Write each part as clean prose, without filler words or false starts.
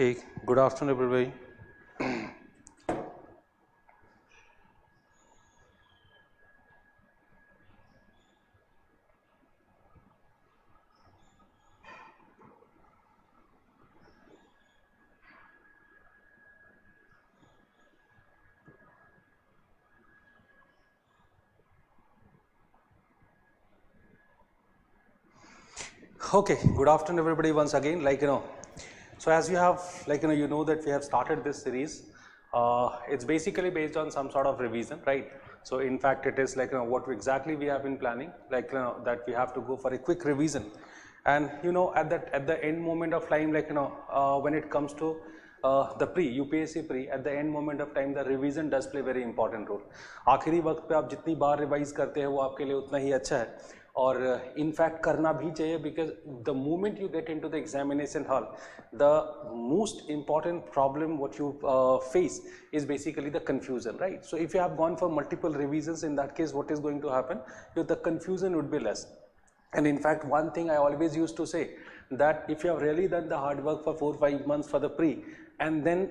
Okay, good afternoon everybody. Okay, good afternoon everybody once again. So as you have, you know that we have started this series. It's basically based on some sort of revision, right? So in fact, it is what exactly we have been planning, that we have to go for a quick revision, and at the end moment of time, when it comes to the UPSC pre, at the end moment of time, the revision does play very important role. आखिरी वक्त पे आप जितनी बार revise करते हैं वो आपके लिए उतना ही अच्छा है, और इनफैक्ट करना भी चाहिए, because the moment you get into the examination hall, the most important problem what you face is basically the confusion, right? So if you have gone for multiple revisions, in that case what is going to happen, the confusion would be less. And in fact, one thing I always used to say, that if you have really done the hard work for 4-5 months for the pre, and then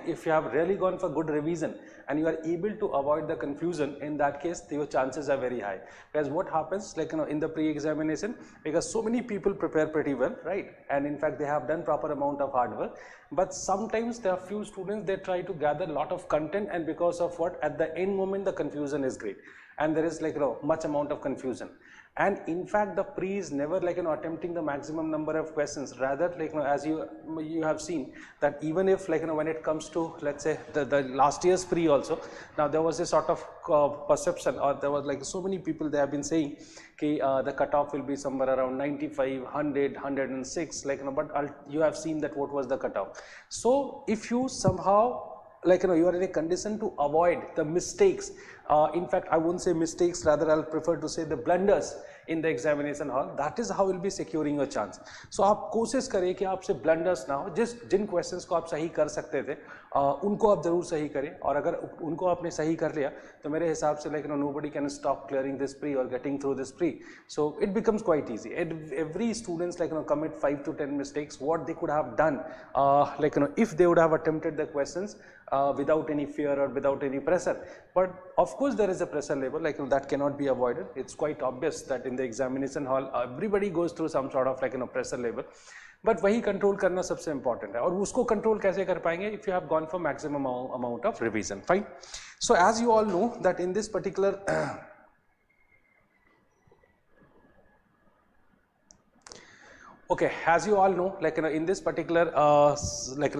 if you have really gone for good revision and you are able to avoid the confusion, in that case your chances are very high. Because what happens, in the pre-examination, because so many people prepare pretty well, right? And in fact they have done proper amount of hard work, but sometimes there are few students, they try to gather a lot of content, and because of what, at the end moment the confusion is great, and there is much amount of confusion. And in fact the pre is never attempting the maximum number of questions, rather as you have seen that even if when it comes to, let's say, the last year's pre also, now there was a sort of perception, or there was so many people, they have been saying the cutoff will be somewhere around 95, 100, 106, but you have seen that what was the cutoff. So if you somehow you are in a condition to avoid the mistakes, in fact I won't say mistakes, rather I'll prefer to say the blunders in the examination hall, that is how you'll be securing your chance. So आप कोशिश करें कि आपसे blunders ना हो, जिन questions को आप सही कर सकते थे उनको आप जरूर सही करें, और अगर उनको आपने सही कर लिया तो मेरे हिसाब से nobody can stop clearing this pre or getting through this pre. So it becomes quite easy. Every students commit 5 to 10 mistakes what they could have done if they would have attempted the questions without any fear or without any pressure. But of course there is a pressure level that cannot be avoided. It's quite obvious that in the examination hall everybody goes through some sort of pressure level, but वही control करना सबसे important है, और उसको control कैसे कर पाएंगे if you have gone for maximum amount of revision. Fine. So as you all know that in this particular okay, as you all know, in this particular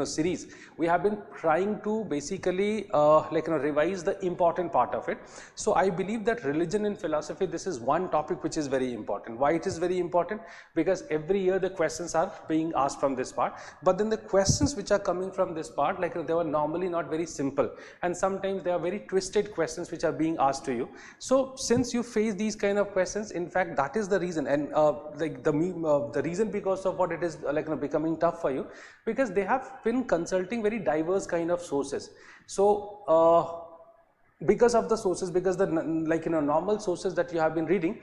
series, we have been trying to basically revise the important part of it. So I believe that religion and philosophy, this is one topic which is very important. Why it is very important? Because every year the questions are being asked from this part, but then the questions which are coming from this part, they were normally not very simple, and sometimes they are very twisted questions which are being asked to you. So since you face these kind of questions, in fact that is the reason, and the reason because of what it is becoming tough for you, because they have been consulting very diverse kind of sources. So because of the sources, because the normal sources that you have been reading,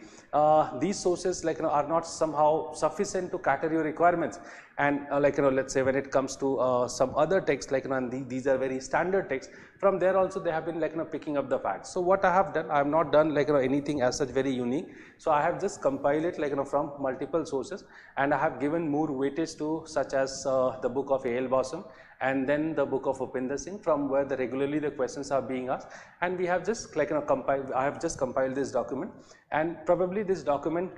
these sources are not somehow sufficient to cater your requirements. And let's say when it comes to some other texts, and these are very standard texts, from there also they have been picking up the facts. So what I have done, I have not done anything as such very unique. So I have just compiled it from multiple sources, and I have given more weightage to, such as the book of A.L. Bossum, and then the book of Upinder Singh, from where regularly the questions are being asked. And we have just compiled, I have just compiled this document, and probably this document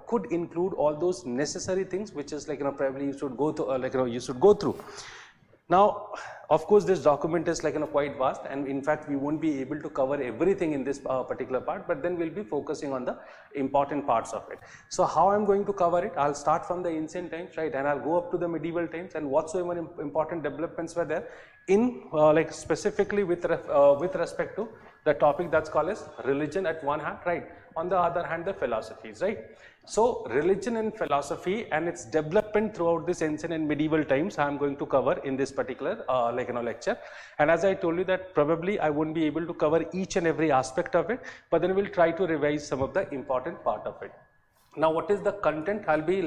could include all those necessary things which is probably you should go to you should go through. Now of course this document is quite vast, and in fact we won't be able to cover everything in this particular part, but then we'll be focusing on the important parts of it. So how I'm going to cover it, I'll start from the ancient times, right, and I'll go up to the medieval times, and whatsoever important developments were there in specifically with respect to the topic that's called as religion at one hand, right, on the other hand the philosophies, right. So religion and philosophy and its development throughout this ancient and medieval times I am going to cover in this particular lecture. And as I told you that probably I won't be able to cover each and every aspect of it, but then we'll try to revise some of the important part of it. Now, what is the content I'll be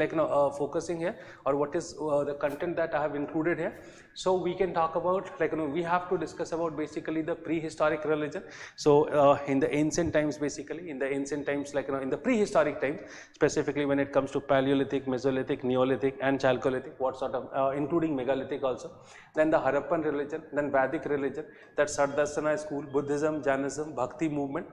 focusing here, or what is the content that I have included here? So we can talk about we have to discuss about basically the prehistoric religion. So in the ancient times, basically in the ancient times, in the prehistoric times, specifically when it comes to Paleolithic, Mesolithic, Neolithic and Chalcolithic, what sort of including megalithic also. Then the Harappan religion, then Vedic religion, that Darshana school, Buddhism, Jainism, Bhakti movement.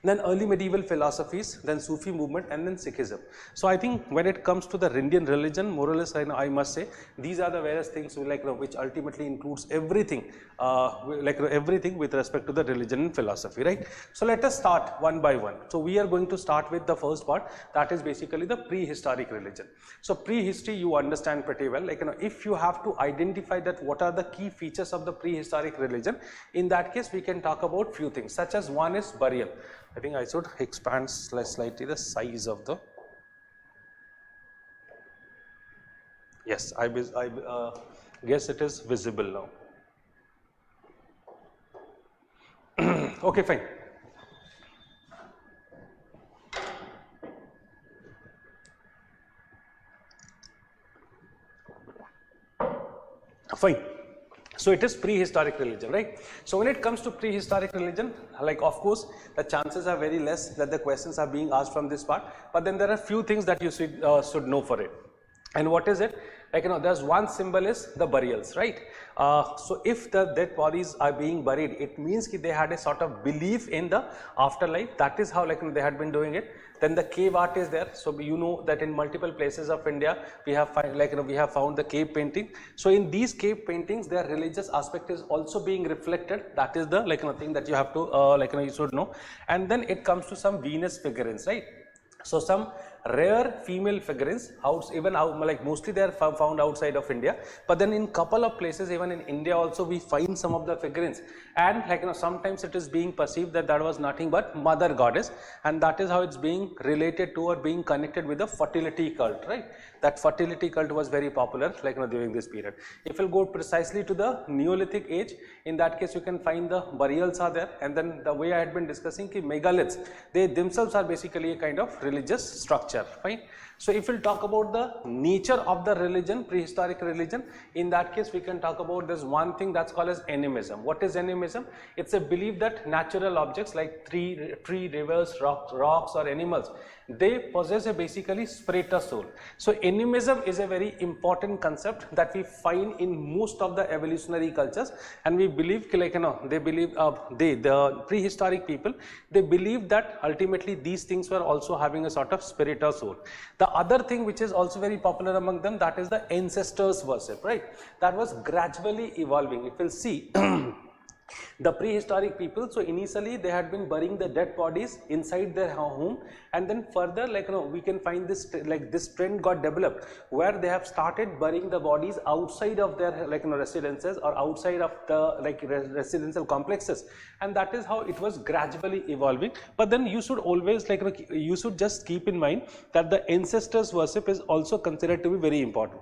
Then early medieval philosophies, then Sufi movement, and then Sikhism. So I think when it comes to the Indian religion, more or less, I must say these are the various things which ultimately includes everything, everything with respect to the religion and philosophy, right? So let us start one by one. So we are going to start with the first part, that is basically the prehistoric religion. So prehistory, you understand pretty well. If you have to identify that what are the key features of the prehistoric religion, in that case we can talk about few things, such as one is burial. I think I should expand slightly the size of the, yes, I guess it is visible now. Okay, fine. Fine. So it is prehistoric religion, right? So when it comes to prehistoric religion, of course, the chances are very less that the questions are being asked from this part, but then there are few things that you should know for it. And what is it? There's one symbol is the burials, right? So if the dead bodies are being buried, it means that they had a sort of belief in the afterlife. That is how they had been doing it. Then the cave art is there. So you know that in multiple places of India, we have we have found the cave painting. So in these cave paintings, their religious aspect is also being reflected. That is the thing that you have to you should know. And then it comes to some Venus figurines, right? So some rare female figurines, mostly they are found outside of India, but then in couple of places, even in India also, we find some of the figurines, and sometimes it is being perceived that that was nothing but mother goddess, and that is how it's being related to or being connected with the fertility cult, right? That fertility cult was very popular during this period. If you go precisely to the Neolithic age, in that case you can find the burials are there, and then the way I had been discussing, megaliths, they themselves are basically a kind of religious structure, fine. So if we'll talk about the nature of the religion, prehistoric religion, in that case we can talk about this one thing that's called as animism. What is animism? It's a belief that natural objects like tree, rivers, rocks or animals, they possess a basically spirit or soul. So animism is a very important concept that we find in most of the evolutionary cultures, and we believe they believe the prehistoric people, they believe that ultimately these things were also having a sort of spirit or soul. The other thing which is also very popular among them, that is the ancestors worship, right? That was gradually evolving. If we'll see the prehistoric people, so initially they had been burying the dead bodies inside their home, and then further we can find this this trend got developed where they have started burying the bodies outside of their residences or outside of the residential complexes, and that is how it was gradually evolving. But then you should always you should just keep in mind that the ancestors worship is also considered to be very important.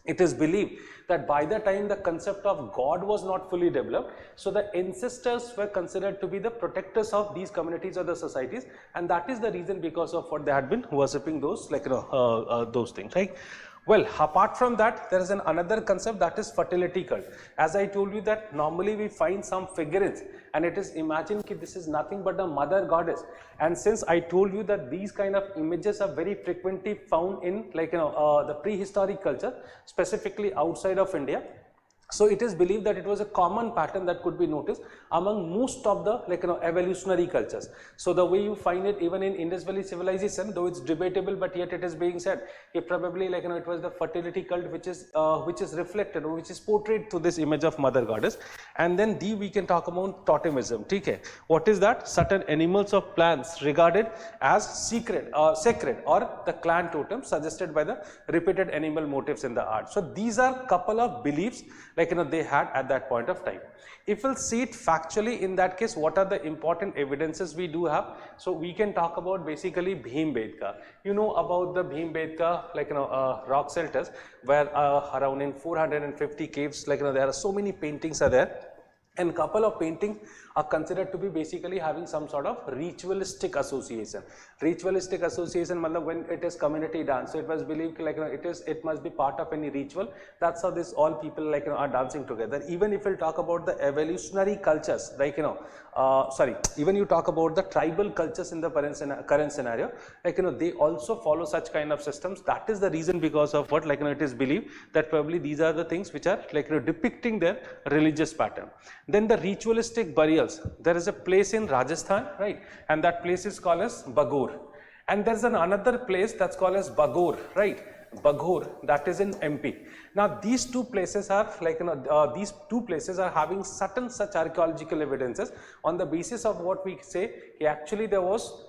It is believed that by the time the concept of God was not fully developed, so the ancestors were considered to be the protectors of these communities or the societies, and that is the reason because of what they had been worshipping those those things, right? Well, apart from that, there is another concept, that is fertility cult. As I told you that normally we find some figurines, and it is imagined that this is nothing but a mother goddess. And since I told you that these kind of images are very frequently found in the prehistoric culture, specifically outside of India, so it is believed that it was a common pattern that could be noticed among most of the evolutionary cultures. So the way you find it even in Indus Valley civilization, though it's debatable, but yet it is being said it probably it was the fertility cult which is reflected or which is portrayed to this image of mother goddess. And then we can talk about totemism. Okay, what is that? Certain animals or plants regarded as sacred or the clan totem suggested by the repeated animal motifs in the art. So these are couple of beliefs they had at that point of time. If we'll see it factually, in that case, what are the important evidences we do have? So we can talk about basically Bhimbetka. You know about the Bhimbetka, rock shelters, where around in 450 caves, there are so many paintings are there. and couple of paintings are considered to be basically having some sort of ritualistic association. Ritualistic association matlab when it is community dance, so it was believed like it must be part of any ritual. That's how this all people like are dancing together. Even if we'll talk about the evolutionary cultures, like even you talk about the tribal cultures in the current scenario, like they also follow such kind of systems. That is the reason because of what it is believed that probably these are the things which are depicting their religious pattern. Then the ritualistic burials, there is a place in Rajasthan, right, and that place is called as Bagor, and there's another place that's called as Bagor, right, Bagor, that is in MP. Now these two places are these two places are having certain such archaeological evidences on the basis of what we say actually there was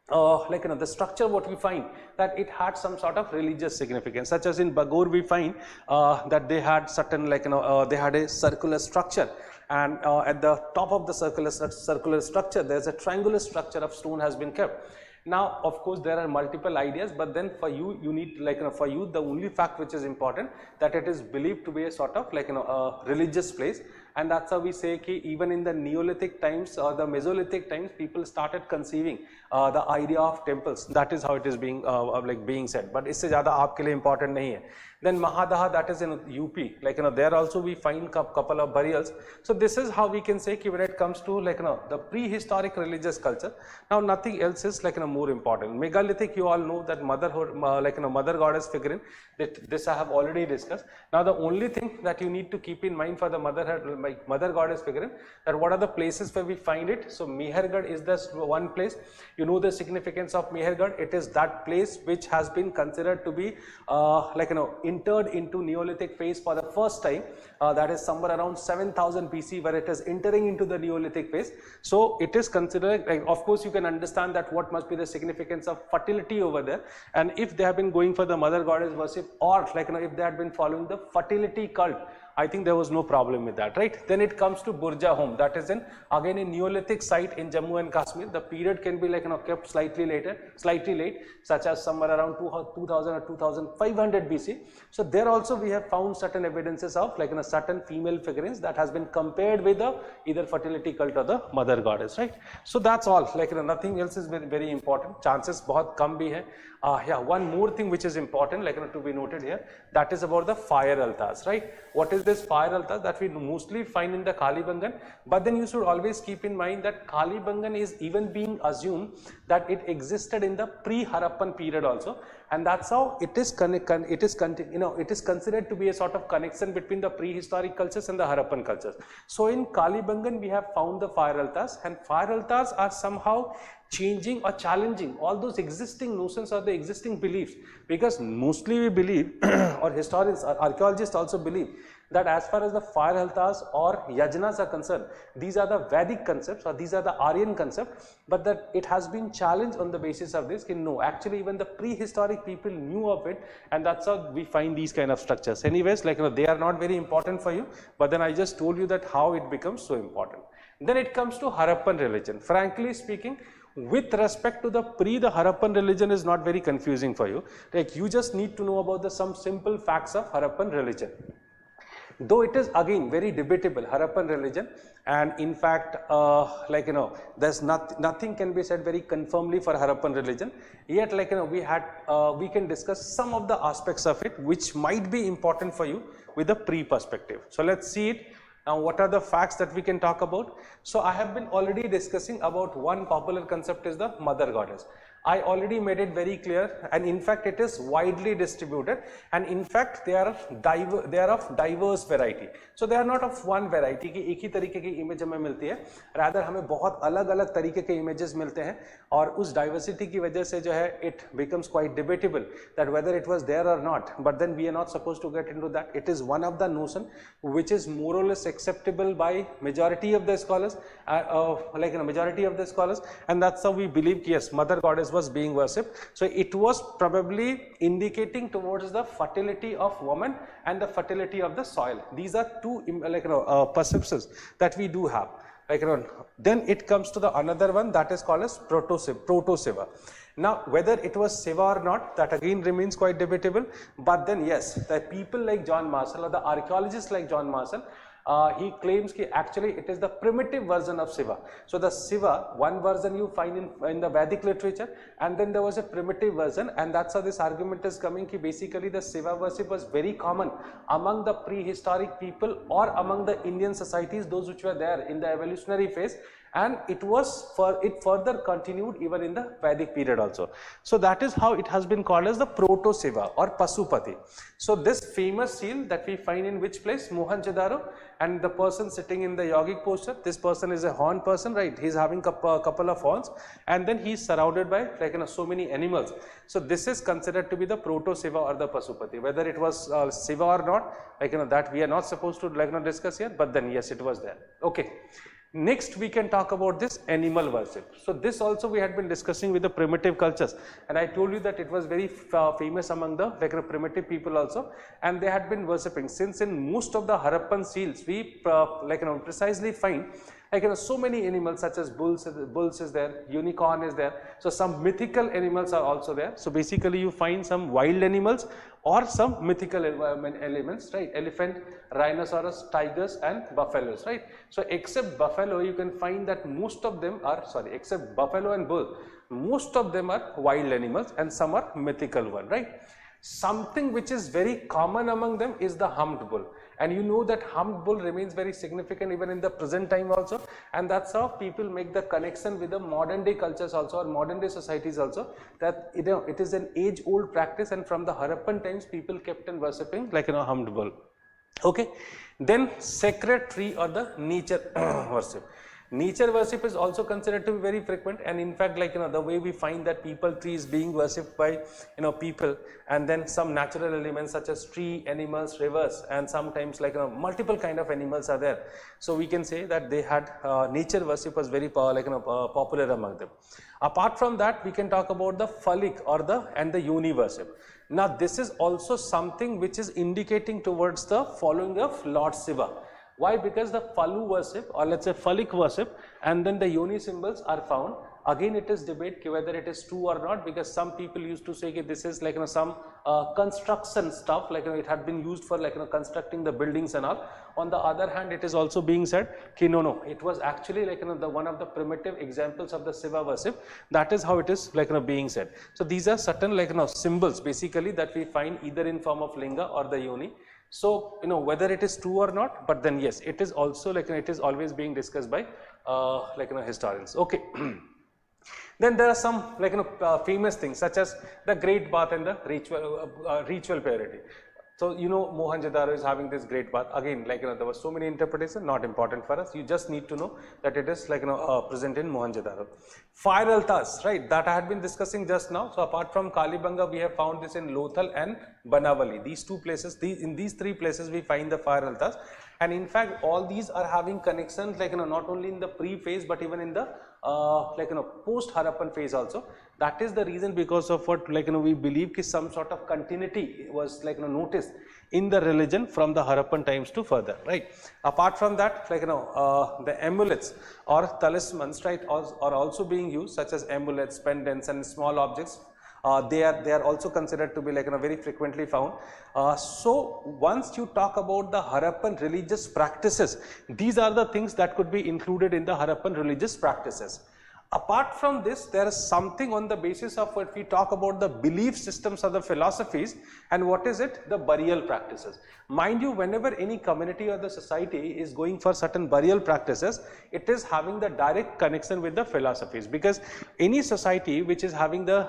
the structure what we find that it had some sort of religious significance, such as in Bagor we find that they had certain they had a circular structure, and at the top of the circular structure there's a triangular structure of stone has been kept. Now of course there are multiple ideas, but then for you need for you the only fact which is important that it is believed to be a sort of a religious place. And that's how we say ki even in the Neolithic times or the Mesolithic times people started conceiving the idea of temples. That is how it is being being said, but isse zyada aapke liye important nahi hai. Then Mahadaha, that is in UP, there also we find couple of burials. So this is how we can say ki when it comes to the prehistoric religious culture, now nothing else is more important. Megalithic, you all know that motherhood, mother goddess figurine, this I have already discussed. Now the only thing that you need to keep in mind for the mother goddess figurine, that what are the places where we find it. So Mehergarh is the one place. You know the significance of Mehergarh. It is that place which has been considered to be entered into Neolithic phase for the first time. That is somewhere around 7000 BC where it is entering into the Neolithic phase. So it is considered, of course you can understand that what must be the significance of fertility over there, and if they have been going for the mother goddess worship, or if they had been following the fertility cult, I think there was no problem with that, right? Then it comes to Burja home, that is again in Neolithic site in Jammu and Kashmir. The period can be kept slightly late, such as somewhere around 2000 or 2500 BC. So there also we have found certain evidences of certain female figurines that has been compared with the either fertility cult or the mother goddess, right? So that's all, nothing else is very, very important. Chances bahut kam bhi hai. Yeah, one more thing which is important to be noted here, that is about the fire altars, right? What is this fire altar that we mostly find in the Kalibangan? But then you should always keep in mind that Kalibangan is even being assumed that it existed in the pre-Harappan period also, and that's how it is considered to be a sort of connection between the prehistoric cultures and the Harappan cultures. So in Kalibangan we have found the fire altars, and fire altars are somehow changing or challenging all those existing notions or the existing beliefs, because mostly we believe or historians or archaeologists also believe that as far as the fire altars or yajnas are concerned, these are the Vedic concepts or these are the Aryan concepts, but that it has been challenged on the basis of this. No, actually even the prehistoric people knew of it, and that's how we find these kind of structures. Anyways, they are not very important for you, but then I just told you that how it becomes so important. Then it comes to Harappan religion. Frankly speaking, with respect to the Harappan religion is not very confusing for you. You just need to know about some simple facts of Harappan religion. Though it is again very debatable, Harappan religion, and in fact there's nothing can be said very confirmly for Harappan religion, yet we can discuss some of the aspects of it which might be important for you with the perspective. So let's see it. Now what are the facts that we can talk about? So I have been already discussing about one popular concept is the mother goddess. I already made it very clear, and in fact it is widely distributed, and in fact they are of diverse variety. So they are not of one variety कि एक ही तरीके की image हमें मिलती है, rather हमें बहुत अलग-अलग तरीके के images मिलते हैं, और उस diversity की वजह से जो है it becomes quite debatable that whether it was there or not. But then we are not supposed to get into that. It is one of the notion which is more or less acceptable by majority of the scholars, majority of the scholars, and that's how we believe yes, mother goddess was being worshipped. So it was probably indicating towards the fertility of woman and the fertility of the soil. These are two perceptions that we do have. Then it comes to the another one that is called as proto-Shiva. Now whether it was Shiva or not, that again remains quite debatable, but then yes, the people like John Marshall or the archaeologists like John Marshall he claims that actually it is the primitive version of Shiva. So the Shiva, one version you find in the Vedic literature, and then there was a primitive version, and that's how this argument is coming that basically the Shiva worship was very common among the prehistoric people or among the Indian societies, those which were there in the evolutionary phase, and it further continued even in the Vedic period also. So that is how it has been called as the proto Shiva or Pasupati. So this famous seal that we find in which place? Mohenjo-daro, and the person sitting in the yogic posture, this person is a horn person, right? He's having a couple of horns, and then he's surrounded by so many animals. So this is considered to be the proto Shiva or the Pasupati. Whether it was Shiva or not, that we are not supposed to discuss here, but then yes, it was there. Okay. Next we can talk about this animal worship. So this also we had been discussing with the primitive cultures, and I told you that it was very famous among the primitive people also, and they had been worshipping. Since in most of the Harappan seals we precisely find so many animals such as bulls is there, unicorn is there, so some mythical animals are also there. So basically you find some wild animals or some mythical elements, right? Elephant, rhinoceros, tigers and buffaloes, right? So except buffalo, you can find that most of them are, except buffalo and bull, most of them are wild animals and some are mythical one, right? Something which is very common among them is the humped bull. And you know that humped bull remains very significant even in the present time also, and that's how people make the connection with the modern day cultures also, or modern day societies also, that it is an age old practice, and from the Harappan times people kept on worshipping humped bull. Okay, then sacred tree or the nature worship. Nature worship is also considered to be very frequent, and in fact the way we find that people tree is being worshipped by people, and then some natural elements such as tree, animals, rivers, and sometimes multiple kind of animals are there. So we can say that they had nature worship was very popular among them. Apart from that, we can talk about the phallic or the yoni worship. Now this is also something which is indicating towards the following of Lord Shiva. Why? Because the phallu worship, or let's say phallic worship, and then the yoni symbols are found. Again it is debate whether it is true or not, because some people used to say that this is some construction stuff, it had been used for constructing the buildings and all. On the other hand, it is also being said no, it was actually the one of the primitive examples of the Shiva worship. That is how it is being said. So these are certain symbols basically that we find either in form of linga or the yoni. So whether it is true or not, but then yes, it is also it is always being discussed by historians. Okay. Then there are some famous things such as the great bath and the ritual purity. So Mohenjo-daro is having this great bath. Again, there were so many interpretations, not important for us. You just need to know that it is present in Mohenjo-daro. Fire altars, right? That I had been discussing just now. So apart from Kalibanga, we have found this in Lothal and Banavali. These two places, in these three places, we find the fire altars. And in fact, all these are having connections not only in the pre-phase but even in the post-Harappan phase also. That is the reason because of what we believe that some sort of continuity was noticed in the religion from the Harappan times to further, right? Apart from that, the amulets or talismans, right, are also being used, such as amulets, pendants and small objects. They are also considered to be very frequently found. So once you talk about the Harappan religious practices, these are the things that could be included in the Harappan religious practices. Apart from this, there is something on the basis of what we talk about the belief systems of the philosophies, and what is it? The burial practices. Mind you, whenever any community or the society is going for certain burial practices, it is having the direct connection with the philosophies, because any society which is having the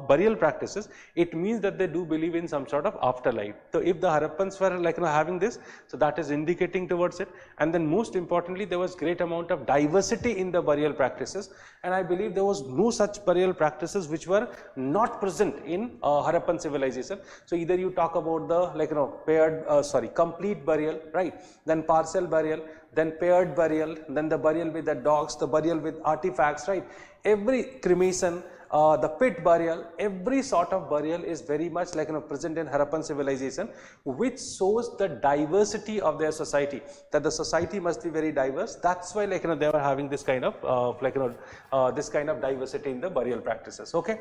burial practices, it means that they do believe in some sort of afterlife. So if the Harappans were having this, so that is indicating towards it. And then most importantly, there was great amount of diversity in the burial practices, and I believe there was no such burial practices which were not present in Harappan civilization. So either you talk about the complete burial, right? Then partial burial, then paired burial, then the burial with the dogs, the burial with artifacts, right? Every cremation, the pit burial, every sort of burial is very much like present in Harappan civilization, which shows the diversity of their society, that the society must be very diverse. That's why they were having this kind of this kind of diversity in the burial practices. Okay.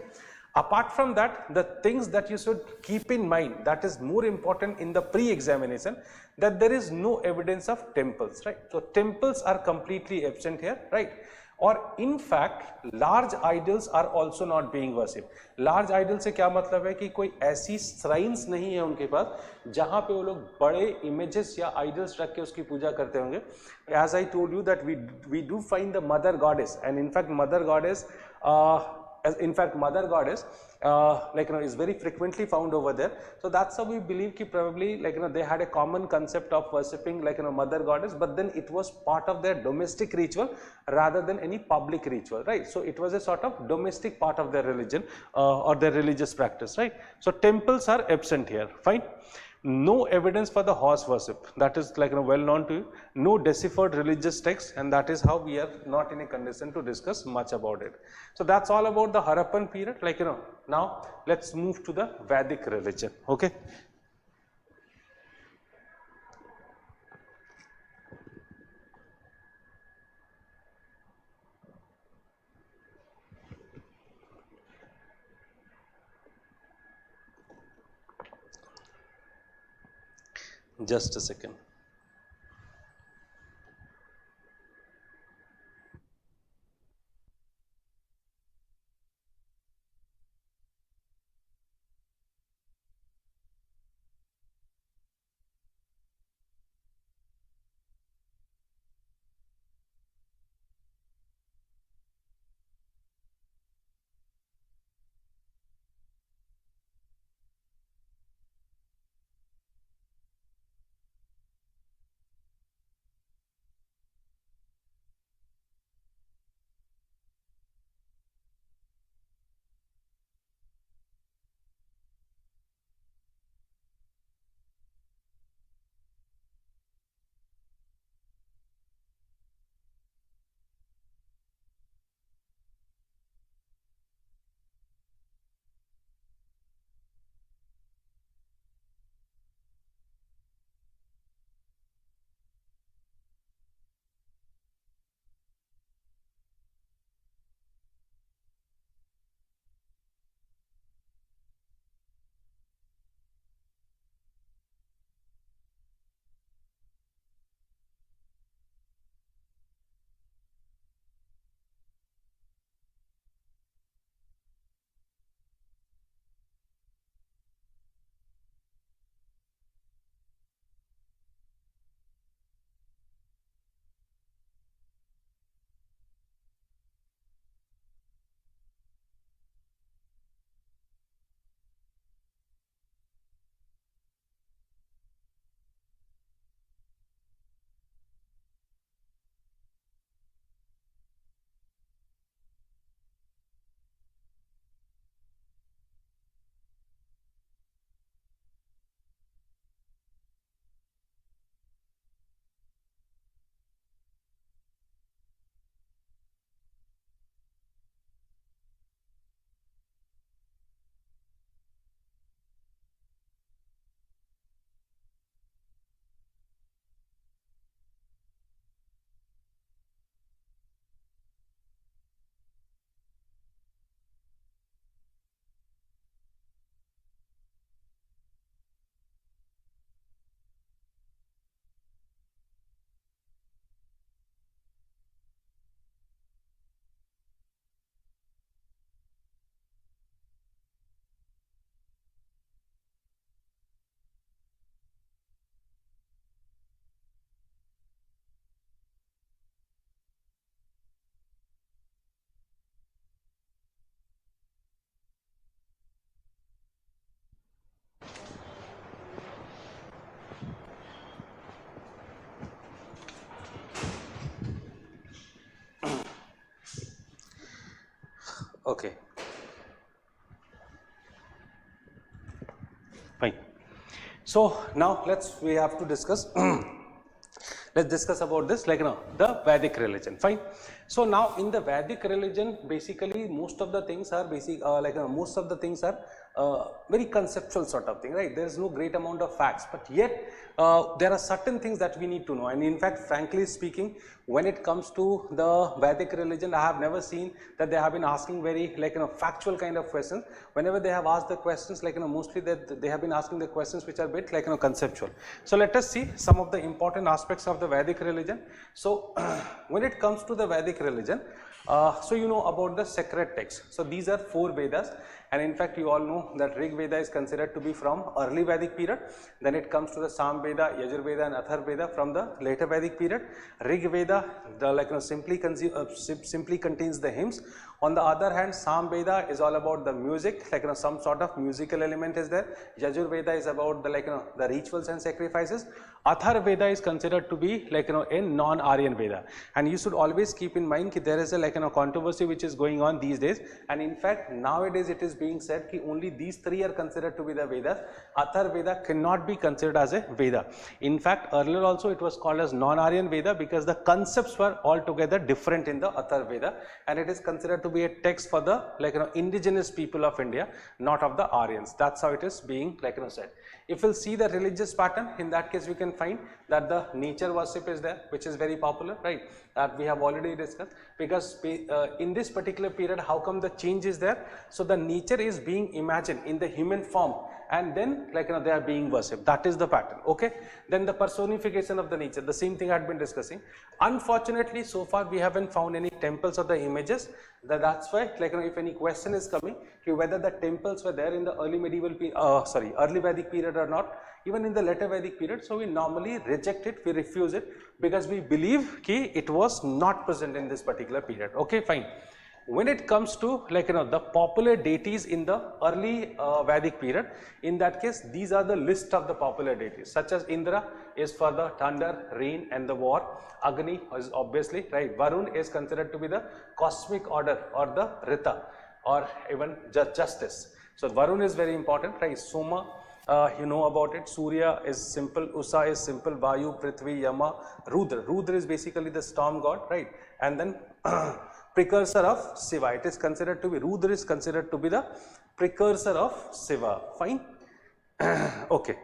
Apart from that, the things that you should keep in mind, that is more important in the pre-examination, that there is no evidence of temples, right? So temples are completely absent here, right? Or in fact, large idols are also not being worshipped. Large idols से क्या मतलब है कि कोई ऐसी shrines नहीं है उनके पास जहाँ पे वो लोग बड़े images या idols रख के उसकी पूजा करते होंगे. As I told you that we do find the mother goddess, and in fact mother goddess is very frequently found over there. So that's how we believe ki probably they had a common concept of worshipping mother goddess, but then it was part of their domestic ritual rather than any public ritual, right? So it was a sort of domestic part of their religion or their religious practice, right? So temples are absent here, fine. No evidence for the horse worship, that is well known to you. No deciphered religious text, and that is how we are not in a condition to discuss much about it. So that's all about the Harappan period. Now let's move to the Vedic religion. Okay. Just a second. Okay. Fine. So now we have to discuss let's discuss about this, like, the Vedic religion. Fine. So now in the Vedic religion, basically most of the things are most of the things are very conceptual sort of thing, right? There is no great amount of facts, but yet there are certain things that we need to know. And in fact, frankly speaking, when it comes to the Vedic religion, I have never seen that they have been asking very factual kind of questions. Whenever they have asked the questions, mostly that they have been asking the questions which are a bit conceptual. So let us see some of the important aspects of the Vedic religion. So when it comes to the Vedic religion, so you know about the sacred texts. So these are 4 Vedas, and in fact you all know that Rig Veda is considered to be from early Vedic period. Then it comes to the Sam Veda, Yajur Veda and Athar Veda from the later Vedic period. Rig Veda simply contains the hymns. On the other hand, Sam Veda is all about the music, some sort of musical element is there. Yajur Veda is about the the rituals and sacrifices. Athar Veda is considered to be a non-Aryan Veda, and you should always keep in mind that there is a controversy which is going on these days, and in fact nowadays it is being said that only these 3 are considered to be the Vedas. Athar Veda cannot be considered as a Veda. In fact, earlier also it was called as non-Aryan Veda because the concepts were altogether different in the Athar Veda, and it is considered to be a text for the indigenous people of India, not of the Aryans. That's how it is being said. If we'll see the religious pattern, in that case we can find that the nature worship is there, which is very popular, right? That we have already discussed, because in this particular period, how come the change is there? So the nature is being imagined in the human form, and then they are being worshipped. That is the pattern. Okay. Then the personification of the nature, the same thing I had been discussing. Unfortunately, so far we haven't found any temples or the images. That's why if any question is coming whether the temples were there in the early early Vedic period or not, even in the later Vedic period, so we normally reject it, we refuse it, because we believe it was not present in this particular period. Okay, fine. When it comes to the popular deities in the early Vedic period, in that case these are the list of the popular deities, such as Indra is for the thunder, rain and the war. Agni is obviously, right. Varun is considered to be the cosmic order or the Rita, or even justice. So Varun is very important, right. Soma, you know about it. Surya is simple, Usa is simple, Vayu, Prithvi, Yama, Rudra. Rudra is basically the storm god, right. And then precursor of Shiva. It is considered to be, Rudra is considered to be the precursor of Shiva. Fine. Okay.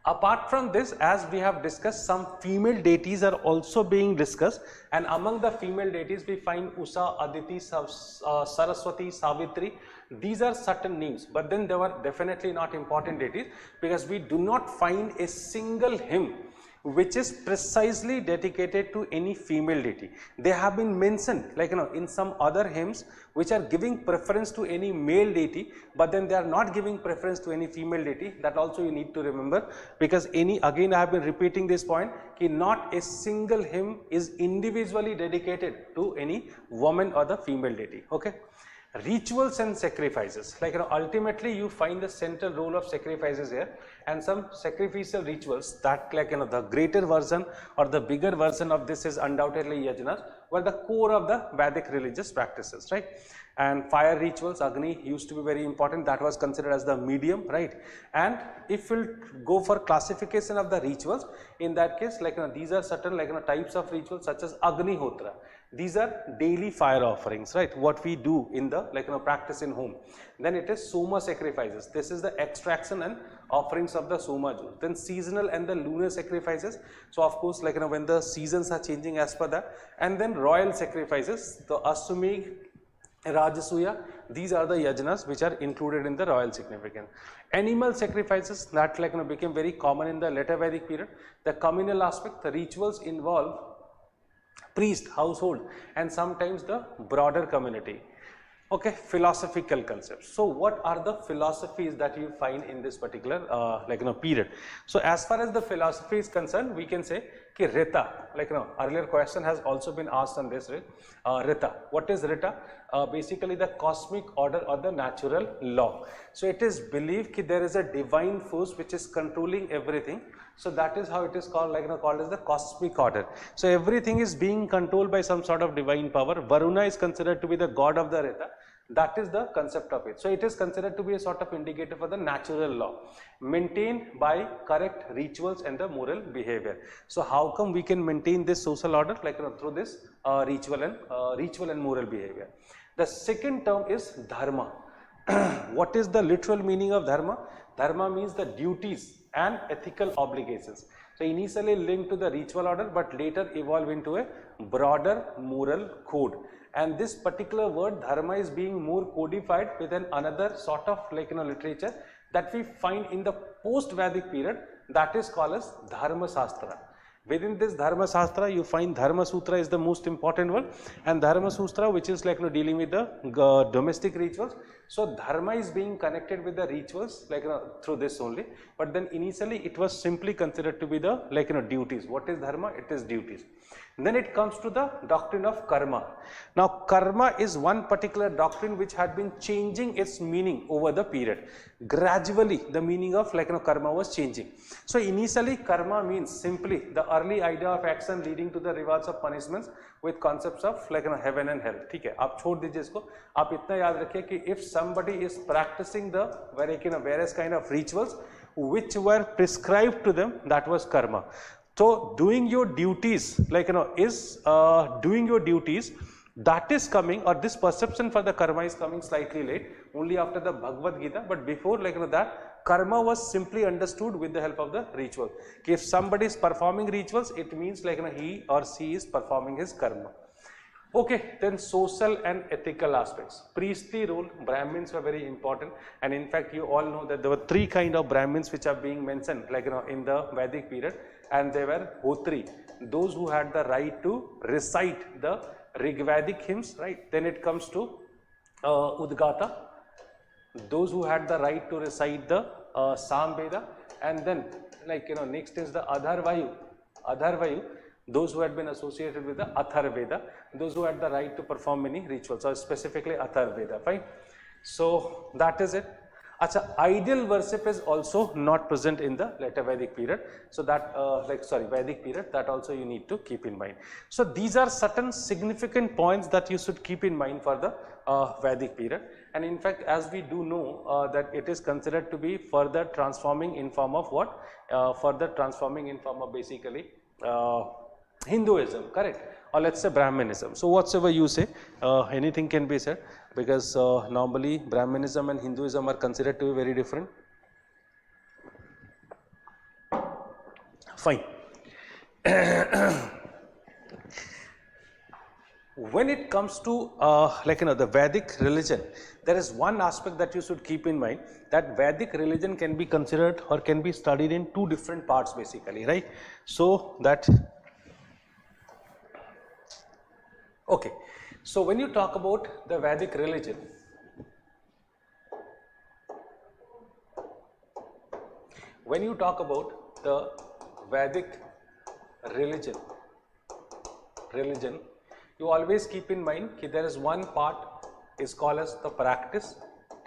Apart from this, as we have discussed, some female deities are also being discussed, and among the female deities we find Usha, Aditi, Saraswati, Savitri. These are certain names, but then they were definitely not important deities, because we do not find a single hymn which is precisely dedicated to any female deity. They have been mentioned in some other hymns which are giving preference to any male deity, but then they are not giving preference to any female deity. That also you need to remember, because again I have been repeating this point, not a single hymn is individually dedicated to any woman or the female deity. Okay. Rituals and sacrifices, ultimately you find the central role of sacrifices here, and some sacrificial rituals that the greater version or the bigger version of this is undoubtedly yajnas, were the core of the Vedic religious practices, right. And fire rituals, Agni used to be very important, that was considered as the medium, right. And if we'll go for classification of the rituals, in that case these are certain types of rituals such as Agnihotra. These are daily fire offerings, right, what we do in the practice in home. Then it is Soma sacrifices. This is the extraction and offerings of the Soma Jews. Then seasonal and the lunar sacrifices. So of course when the seasons are changing as per that. And then royal sacrifices, the Ashwamedh, Rajasuya, these are the yajnas which are included in the royal significance. Animal sacrifices that became very common in the later Vedic period. The communal aspect, the rituals involve priest, household, and sometimes the broader community. Okay, philosophical concepts. So what are the philosophies that you find in this particular period? So as far as the philosophy is concerned, we can say ki Rita, earlier question has also been asked on this, Rita. What is Rita? Basically the cosmic order or the natural law. So it is believed that there is a divine force which is controlling everything. So that is how it is called, called as the cosmic order. So everything is being controlled by some sort of divine power. Varuna is considered to be the god of the Rita. That is the concept of it. So it is considered to be a sort of indicator for the natural law maintained by correct rituals and the moral behavior. So how come we can maintain this social order, like through this ritual and moral behavior. The second term is dharma. What is the literal meaning of dharma? Dharma means the duties and ethical obligations. So initially linked to the ritual order, but later evolve into a broader moral code. And this particular word dharma is being more codified within another sort of literature that we find in the post-Vedic period, that is called as Dharma Shastra. Within this Dharma Shastra, you find Dharma Sutra is the most important one, and Dharma Sutra, which is dealing with the domestic rituals. So Dharma is being connected with the rituals through this only, but then initially it was simply considered to be the duties. What is Dharma? It is duties. Then it comes to the doctrine of karma. Now karma is one particular doctrine which had been changing its meaning over the period. Gradually the meaning of karma was changing. So initially karma means simply the early idea of action leading to the rewards of punishments with concepts of heaven and hell. ठीक है, आप छोड़ दीजिए इसको. आप इतना याद रखिए कि if somebody is practicing the various kind of rituals which were prescribed to them, that was karma. So doing your duties, doing your duties, that is coming, or this perception for the karma is coming slightly late, only after the Bhagavad Gita, but before that, karma was simply understood with the help of the ritual. If somebody is performing rituals, it means he or she is performing his karma. Okay, then social and ethical aspects. Priestly role, Brahmins were very important, and in fact you all know that there were three kind of Brahmins which are being mentioned in the Vedic period, and they were Hotri, those who had the right to recite the Rigvedic hymns, right? Then it comes to Udgata, those who had the right to recite the Samveda, and then next is the Adharvayu, those who had been associated with the Atharveda, those who had the right to perform many rituals, or specifically Atharveda, fine. So that is it. Acha, ideal worship is also not present in the later Vedic period. So that, Vedic period, that also you need to keep in mind. So these are certain significant points that you should keep in mind for the Vedic period. And in fact, as we do know that it is considered to be further transforming in form of what? Further transforming in form of basically Hinduism, correct? Or let's say Brahmanism. So whatsoever you say, anything can be said, because normally Brahmanism and Hinduism are considered to be very different. Fine. When it comes to the Vedic religion, there is one aspect that you should keep in mind, that Vedic religion can be considered or can be studied in two different parts basically, right? So that, okay, so when you talk about the Vedic religion, when you talk about the Vedic religion, you always keep in mind that there is one part is called as the practice,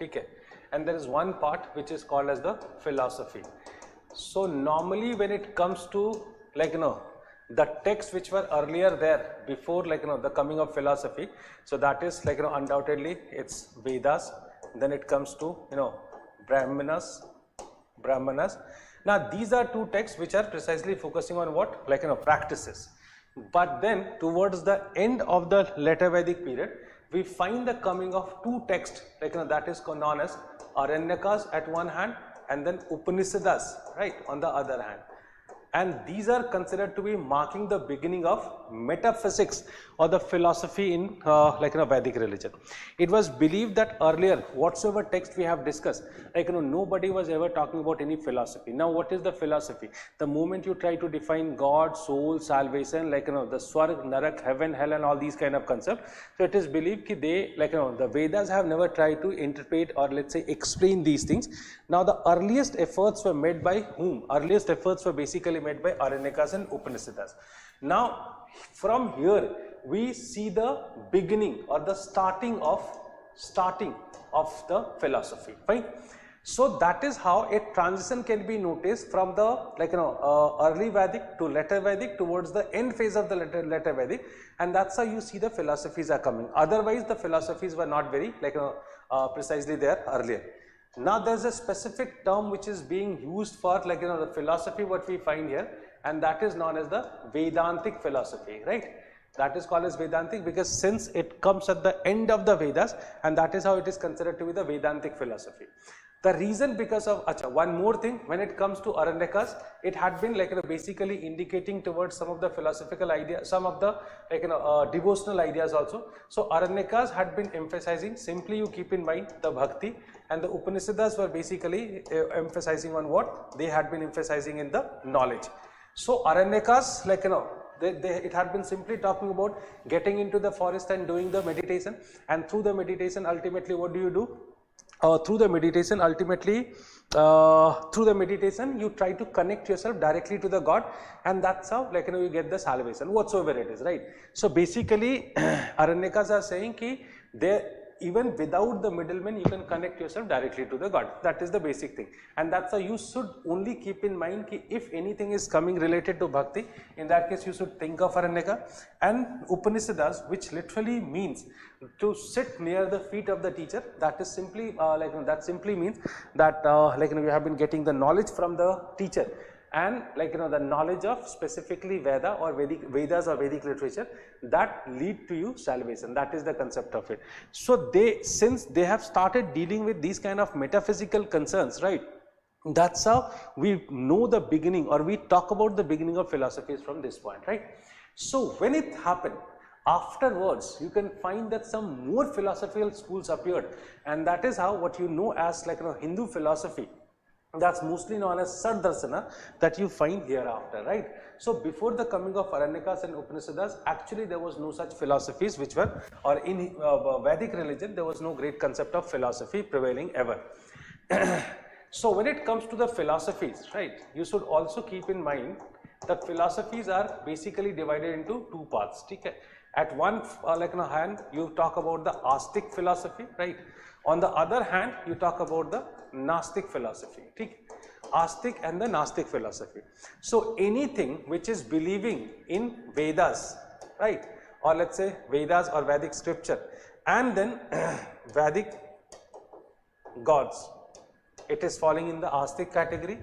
okay, and there is one part which is called as the philosophy. So normally when it comes to the texts which were earlier there before the coming of philosophy, so that is undoubtedly it's Vedas, then it comes to Brahmanas. Now these are two texts which are precisely focusing on what? Practices. But then towards the end of the later Vedic period, we find the coming of two texts that is known as Aranyakas at one hand and then Upanishads, right, on the other hand. And these are considered to be marking the beginning of metaphysics or the philosophy in Vedic religion. It was believed that earlier whatsoever text we have discussed, nobody was ever talking about any philosophy. Now what is the philosophy? The moment you try to define God, soul, salvation, the Swarg, Narak, heaven, hell and all these kind of concepts, so it is believed that they, the Vedas have never tried to interpret or let's say explain these things. Now the earliest efforts were made by whom? Earliest efforts were basically made by Aranyakas and Upanishads. Now from here we see the beginning or the starting of the philosophy, fine. So that is how a transition can be noticed from the early Vedic to later Vedic towards the end phase of the later Vedic, and that's how you see the philosophies are coming. Otherwise the philosophies were not very precisely there earlier. Now there's a specific term which is being used for the philosophy what we find here, and that is known as the Vedantic philosophy, right? That is called as Vedantic because since it comes at the end of the Vedas, and that is how it is considered to be the Vedantic philosophy. The reason because of, one more thing, when it comes to Aranyakas, it had been basically indicating towards some of the philosophical ideas, some of the devotional ideas also. So Aranyakas had been emphasizing, simply you keep in mind the Bhakti, and the Upanishads were basically emphasizing on what? They had been emphasizing in the knowledge. So Aranyakas, it had been simply talking about getting into the forest and doing the meditation, and through the meditation ultimately what do? Through the meditation you try to connect yourself directly to the God, and that's how you get the salvation whatsoever it is, right? So basically Aranyakas are saying ki even without the middleman you can connect yourself directly to the God. That is the basic thing, and that's how you should only keep in mind ki if anything is coming related to bhakti, in that case you should think of Aranyaka. And Upanishads, which literally means to sit near the feet of the teacher, that is simply that simply means that you have been getting the knowledge from the teacher, and the knowledge of specifically Veda or Vedas or Vedic literature that lead to you salvation. That is the concept of it. So since they have started dealing with these kind of metaphysical concerns, right, that's how we know the beginning, or we talk about the beginning of philosophies from this point, right? So when it happened, afterwards you can find that some more philosophical schools appeared, and that is how what you know as Hindu philosophy, that's mostly known as Darshana, that you find hereafter, right? So before the coming of Aranyakas and Upanishads, actually there was no such philosophies which were, or in Vedic religion there was no great concept of philosophy prevailing ever. So when it comes to the philosophies, right, you should also keep in mind that philosophies are basically divided into two parts. Okay? At one hand you talk about the Astic philosophy, right? On the other hand you talk about the Gnostic philosophy, okay? Astic and the Gnostic philosophy. So anything which is believing in Vedas, right, or let's say Vedas or Vedic scripture, and then Vedic gods, it is falling in the Astic category.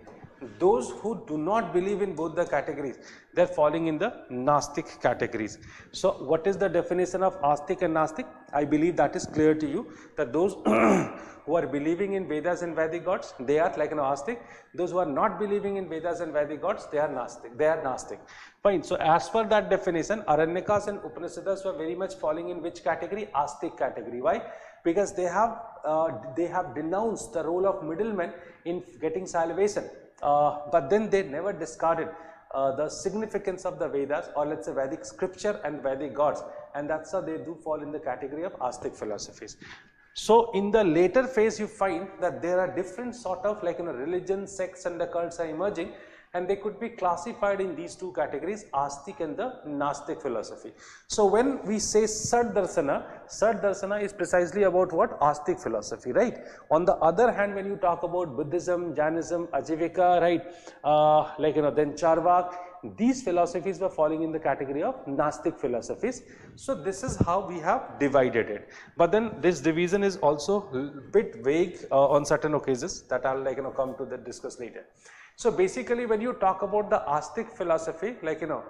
Those who do not believe in both the categories, they are falling in the Gnostic categories. So what is the definition of Astic and Gnostic? I believe that is clear to you, that those who are believing in Vedas and Vedic gods, they are Astic. Those who are not believing in Vedas and Vedic gods, they are Gnostic. Fine. So as per that definition, Aranyakas and Upanishads were very much falling in which category? Astic category. Why? Because they have denounced the role of middlemen in getting salvation. But then they never discarded the significance of the Vedas, or let's say Vedic scripture and Vedic gods, and that's how they do fall in the category of Astic philosophies. So in the later phase you find that there are different sort of religions, sects and the cults are emerging, and they could be classified in these two categories, Astic and the Gnostic philosophy. So when we say Darshana is precisely about what? Astic philosophy, right? On the other hand, when you talk about Buddhism, Jainism, Ajivika, right, then Charvak, these philosophies were falling in the category of Gnostic philosophies. So this is how we have divided it. But then this division is also a bit vague on certain occasions that I'll come to discuss later. So basically when you talk about the Astic philosophy,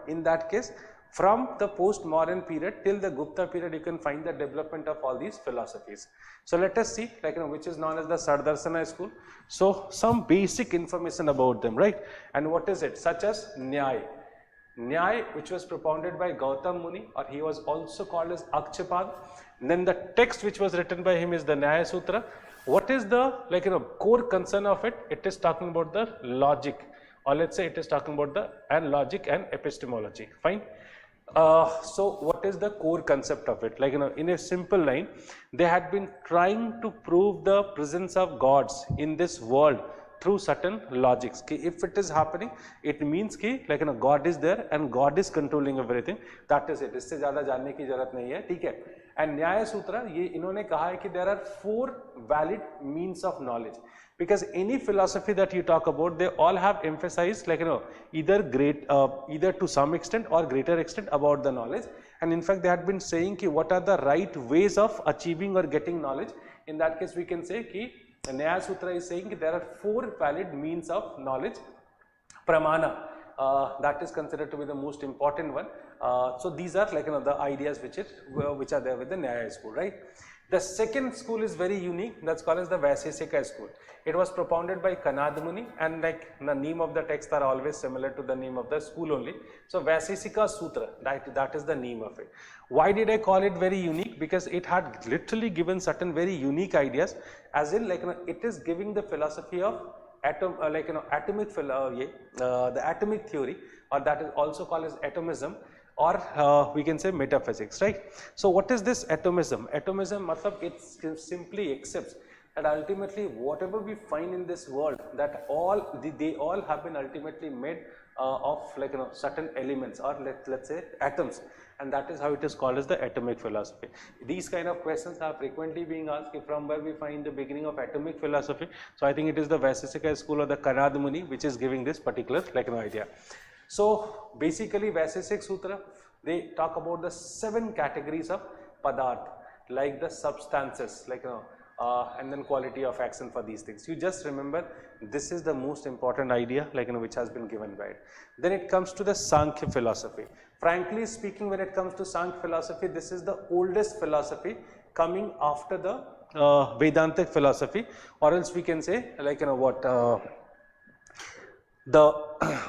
in that case, from the post-modern period till the Gupta period, you can find the development of all these philosophies. So let us see, which is known as the Darshana school. So some basic information about them, right? And what is it? Such as Nyaya. Nyaya, which was propounded by Gautam Muni, or he was also called as Akshapad. And then the text which was written by him is the Nyaya Sutra. What is the core concern of it? It is talking about the logic, or let's say it is talking about the logic and epistemology. Fine. So what is the core concept of it? In a simple line, they had been trying to prove the presence of gods in this world through certain logics. If it is happening, it means God is there and God is controlling everything. That is it. इससे ज़्यादा जानने की ज़रूरत नहीं है, ठीक है? And Nyaya Sutra, ये इन्होंने कहा है कि there are 4 valid means of knowledge. Because any philosophy that you talk about, they all have emphasized like either to some extent or greater extent about the knowledge. And in fact, they had been saying ki what are the right ways of achieving or getting knowledge. In that case, we can say ki Nyaya Sutra is saying that there are 4 valid means of knowledge. Pramana, that is considered to be the most important one. So these are like the ideas which are there with the Nyaya school, right? The second school is very unique. That's called as the Vaishesika school. It was propounded by Kanad Muni, and like the name of the text are always similar to the name of the school only. So Vaishesika Sutra, that is the name of it. Why did I call it very unique? Because it had literally given certain very unique ideas, as in like it is giving the philosophy of atomic the atomic theory, or that is also called as atomism, or we can say metaphysics, right? So what is this atomism? Atomism, matlab, it simply accepts that ultimately whatever we find in this world, that they all have been ultimately made of certain elements, or let's say atoms, and that is how it is called as the atomic philosophy. These kind of questions are frequently being asked from where we find the beginning of atomic philosophy. So I think it is the Vaishesika school or the Kanad Muni which is giving this particular idea. So basically Vaishesika Sutra, they talk about the 7 categories of padarth, like the substances, and then quality of action for these things. You just remember this is the most important idea which has been given by it. Then it comes to the Sankhya philosophy. Frankly speaking, when it comes to Sankhya philosophy, this is the oldest philosophy coming after the Vedantic philosophy, or else we can say the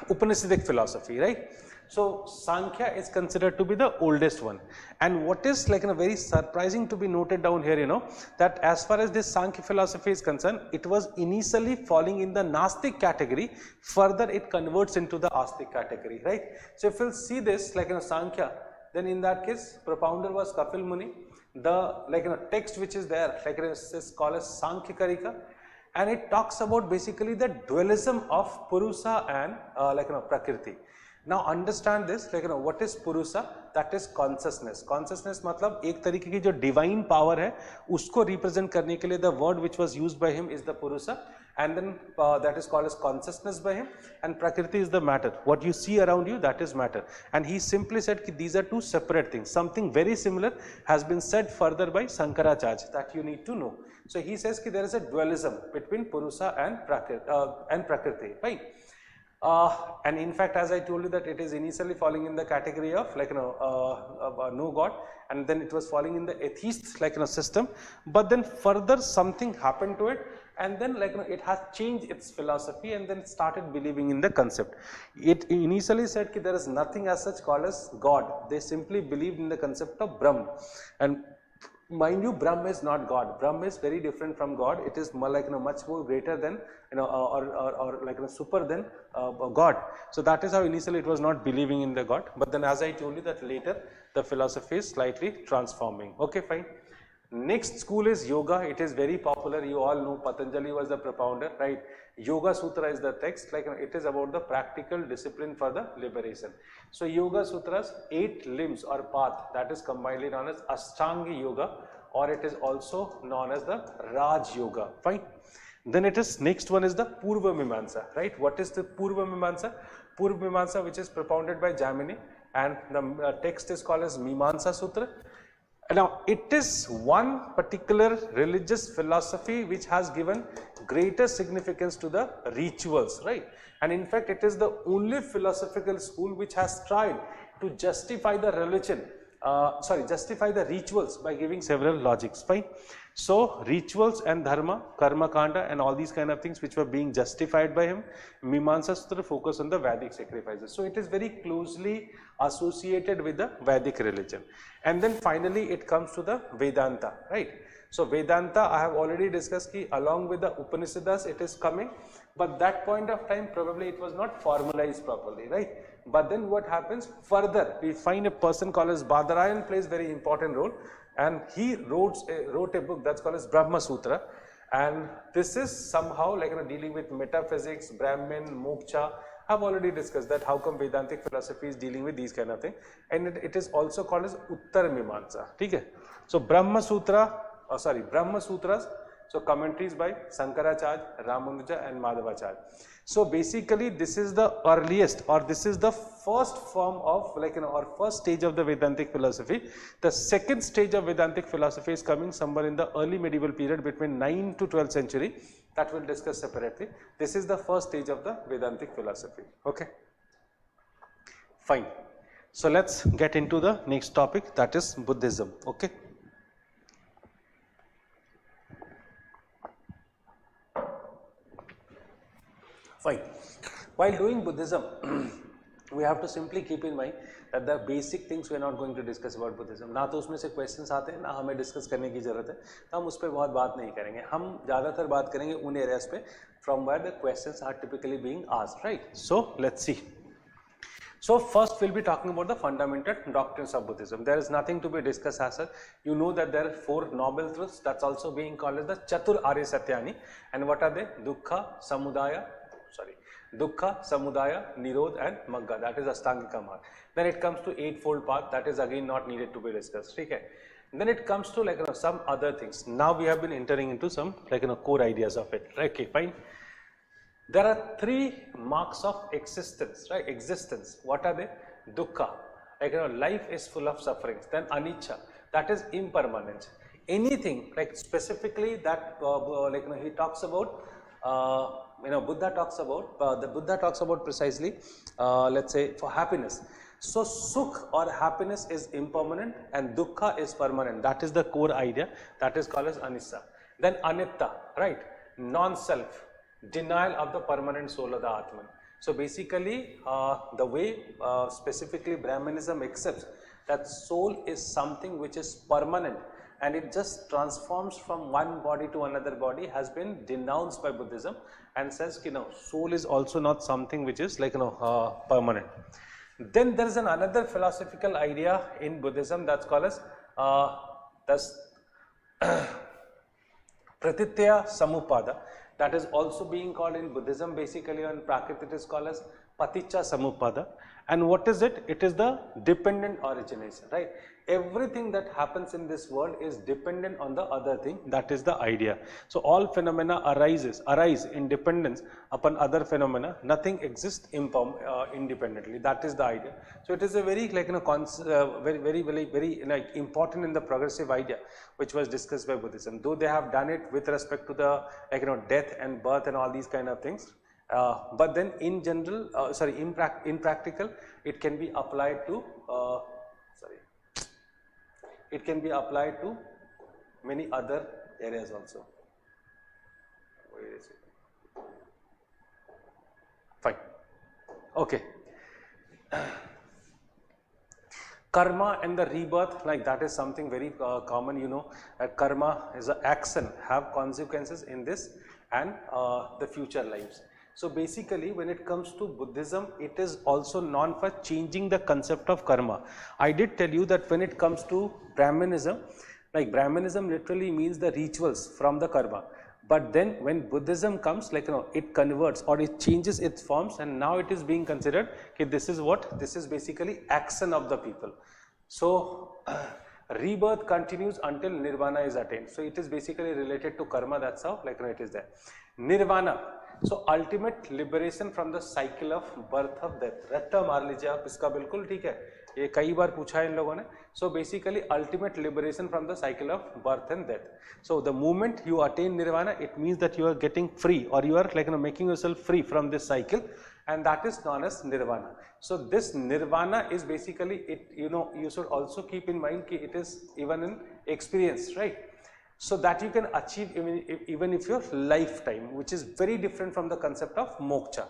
Upanishadic philosophy, right? So Sankhya is considered to be the oldest one. And what is very surprising to be noted down here, that as far as this Sankhya philosophy is concerned, it was initially falling in the Nastic category. Further, it converts into the Astic category, right? So if you'll see this Sankhya, then in that case, propounder was Kapil Muni. The text which is there, is called as Sankhya Karika. And it talks about basically the dualism of Purusa and Prakriti. Now understand this, what is Purusa? That is consciousness. Consciousness matlab ek tarike ki jo divine power hai, usko represent karne ke liye the word which was used by him is the Purusa, and then that is called as consciousness by him, and Prakriti is the matter. What you see around you, that is matter. And he simply said ki these are 2 separate things. Something very similar has been said further by Shankaracharya that you need to know. So he says ki there is a dualism between Purusa and Prakriti, right? And in fact, as I told you, that it is initially falling in the category of no God, and then it was falling in the atheist system, but then further something happened to it, and then it has changed its philosophy, and then it started believing in the concept. It initially said that there is nothing as such called as God. They simply believed in the concept of Brahm, and mind you, Brahm is not God. Brahm is very different from God. It is more much more greater than or super than God. So that is how initially it was not believing in the God. But then, as I told you, that later the philosophy is slightly transforming. Okay, fine. Next school is Yoga. It is very popular. You all know Patanjali was the propounder, right? Yoga Sutra is the text. It is about the practical discipline for the liberation. So Yoga Sutra's 8 limbs or path, that is combinedly known as Ashtanga Yoga, or it is also known as the Raj Yoga. Fine. Then it is next one is the Purva Mimamsa, right? What is the Purva Mimamsa? Purva Mimamsa, which is propounded by Jaimini, and the text is called as Mimamsa Sutra. Now, it is one particular religious philosophy which has given greater significance to the rituals, right? And in fact, it is the only philosophical school which has tried to justify the religion, justify the rituals by giving several logics, fine? So, rituals and dharma, karma kanda and all these kind of things which were being justified by him, Mimamsa Sutra focus on the Vedic sacrifices. So, it is very closely associated with the Vedic religion. And then finally, it comes to the Vedanta, right? So, Vedanta, I have already discussed ki along with the Upanishads, it is coming, but that point of time probably it was not formalized properly, right? But then what happens further, we find a person called as Badarayan plays very important role, and he wrote a book that's called as Brahma Sutra, and this is somehow dealing with metaphysics, Brahman, moksha, I've already discussed that how come Vedantic philosophy is dealing with these kind of things, and it is also called as Uttar Mimamsa. Okay? So Brahma Sutras, so commentaries by Shankaracharya, Ramanuja and Madhavacharya. So basically this is the earliest, or this is the first form of or first stage of the Vedantic philosophy. The second stage of Vedantic philosophy is coming somewhere in the early medieval period between 9th to 12th century. That we'll discuss separately. This is the first stage of the Vedantic philosophy. Okay, fine. So let's get into the next topic, that is Buddhism. Okay. Fine. While doing Buddhism, we have to simply keep in mind that the basic things we are not going to discuss about Buddhism. ना तो उसमें से questions आते हैं, ना हमें discuss करने की ज़रूरत है, तो हम उस पर बहुत बात नहीं करेंगे. हम ज़्यादातर बात करेंगे उन areas पे from where the questions are typically being asked, right? So let's see. So first we'll be talking about the fundamental doctrines of Buddhism. There is nothing to be discussed as such. You know that there are 4 noble truths, that's also being called as the Chatur Arya Satyani. And what are they? Dukkha, Samudaya, Nirodha and Magga, that is Ashtangika Marg. Then it comes to eightfold path, that is again not needed to be discussed. Okay. Then it comes to some other things. Now we have been entering into some core ideas of it. Okay, fine. There are 3 marks of existence, right? Existence. What are they? Dukkha. Life is full of sufferings. Then anicca, that is impermanence. Anything specifically that he talks about. Buddha talks about precisely, let's say for happiness. So sukh or happiness is impermanent and dukkha is permanent. That is the core idea. That is called as anicca. Then anitta, right? Non-self, denial of the permanent soul of the Atman. So basically, the way specifically Brahmanism accepts that soul is something which is permanent, and it just transforms from one body to another body, has been denounced by Buddhism, and says soul is also not something which is permanent. Then there is another philosophical idea in Buddhism that's called as Pratitya Samupada. That is also being called in Buddhism basically, on Prakrit it is called as Paticca Samupada. And what is it? It is the dependent origination, right? Everything that happens in this world is dependent on the other thing. That is the idea. So all phenomena arise in dependence upon other phenomena. Nothing exists independently. That is the idea. So it is a very very important in the progressive idea which was discussed by Buddhism. Though they have done it with respect to the death and birth and all these kind of things. But then in general, in practical, it can be applied to, it can be applied to many other areas also. Where is it? Fine. Okay. Karma and the rebirth, that is something very common, karma is an action, have consequences in this and the future lives. So basically when it comes to Buddhism, it is also known for changing the concept of karma. I did tell you that when it comes to Brahmanism, Brahmanism literally means the rituals from the karma. But then when Buddhism comes, it converts or it changes its forms, and now it is being considered, okay, this is what? This is basically action of the people. So rebirth continues until nirvana is attained. So it is basically related to karma, that's how it is there. Nirvana. So ultimate liberation from the cycle of birth of death. रट्टा मार लीजिए आप इसका बिल्कुल ठीक है, ये कई बार पूछा है इन लोगों ने. So basically ultimate liberation from the cycle of birth and death. So the moment you attain nirvana, it means that you are getting free, or you are making yourself free from this cycle, and that is known as nirvana. So this nirvana is basically it. You should also keep in mind that it is even an experience, right? So that you can achieve even if your lifetime, which is very different from the concept of moksha.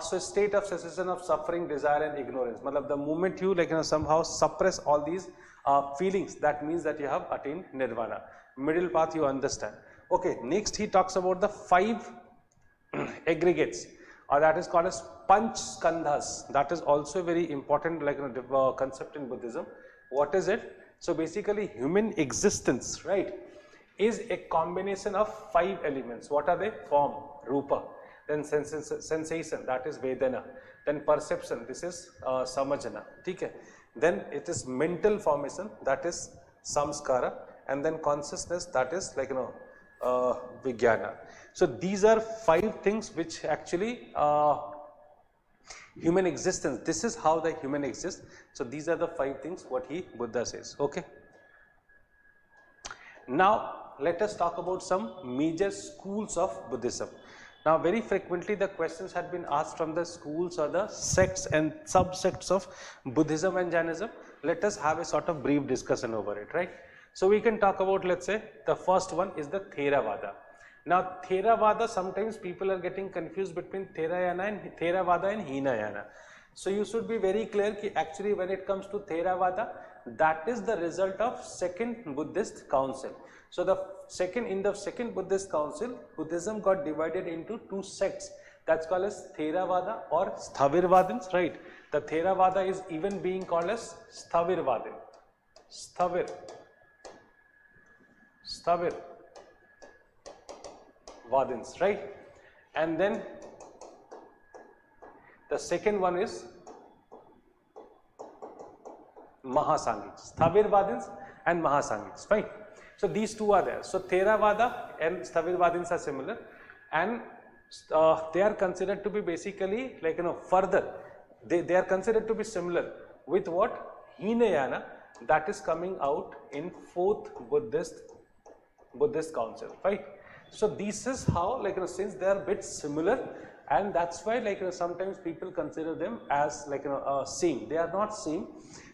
So state of cessation of suffering, desire and ignorance. The moment you somehow suppress all these feelings, that means that you have attained nirvana. Middle path you understand. Okay, next he talks about the 5 aggregates, or that is called as Panch Skandhas. That is also a very important concept in Buddhism. What is it? So basically human existence, right, is a combination of 5 elements. What are they? Form, rupa. then sensation, that is Vedana, then perception, this is Samajana, okay? Then it is mental formation, that is Samskara, and then consciousness, that is like Vijnana. So these are 5 things which actually human existence, this is how the human exists. So these are the 5 things what Buddha says, okay? Now let us talk about some major schools of Buddhism. Now very frequently the questions had been asked from the schools or the sects and subsects of Buddhism and Jainism. Let us have a sort of brief discussion over it, right? So we can talk about, let's say, the first one is the Theravada. Now Theravada, sometimes people are getting confused between Theravada and Hinayana. So you should be very clear that actually when it comes to Theravada, that is the result of second Buddhist council. So in the second Buddhist council, Buddhism got divided into 2 sects. That's called as Theravada or Sthavirvadins, right? The Theravada is even being called as Sthavirvadin. Sthavirvadins, right? And then the second one is Mahasangiks. Sthavirvadins and Mahasangiks, fine. So these 2 are there. So Theravada and Sthavirvadins are similar, and they are considered to be basically like further. They are considered to be similar with what? Hinayana, that is coming out in 4th Buddhist council, right? So this is how since they are a bit similar, and that's why sometimes people consider them as same. They are not same.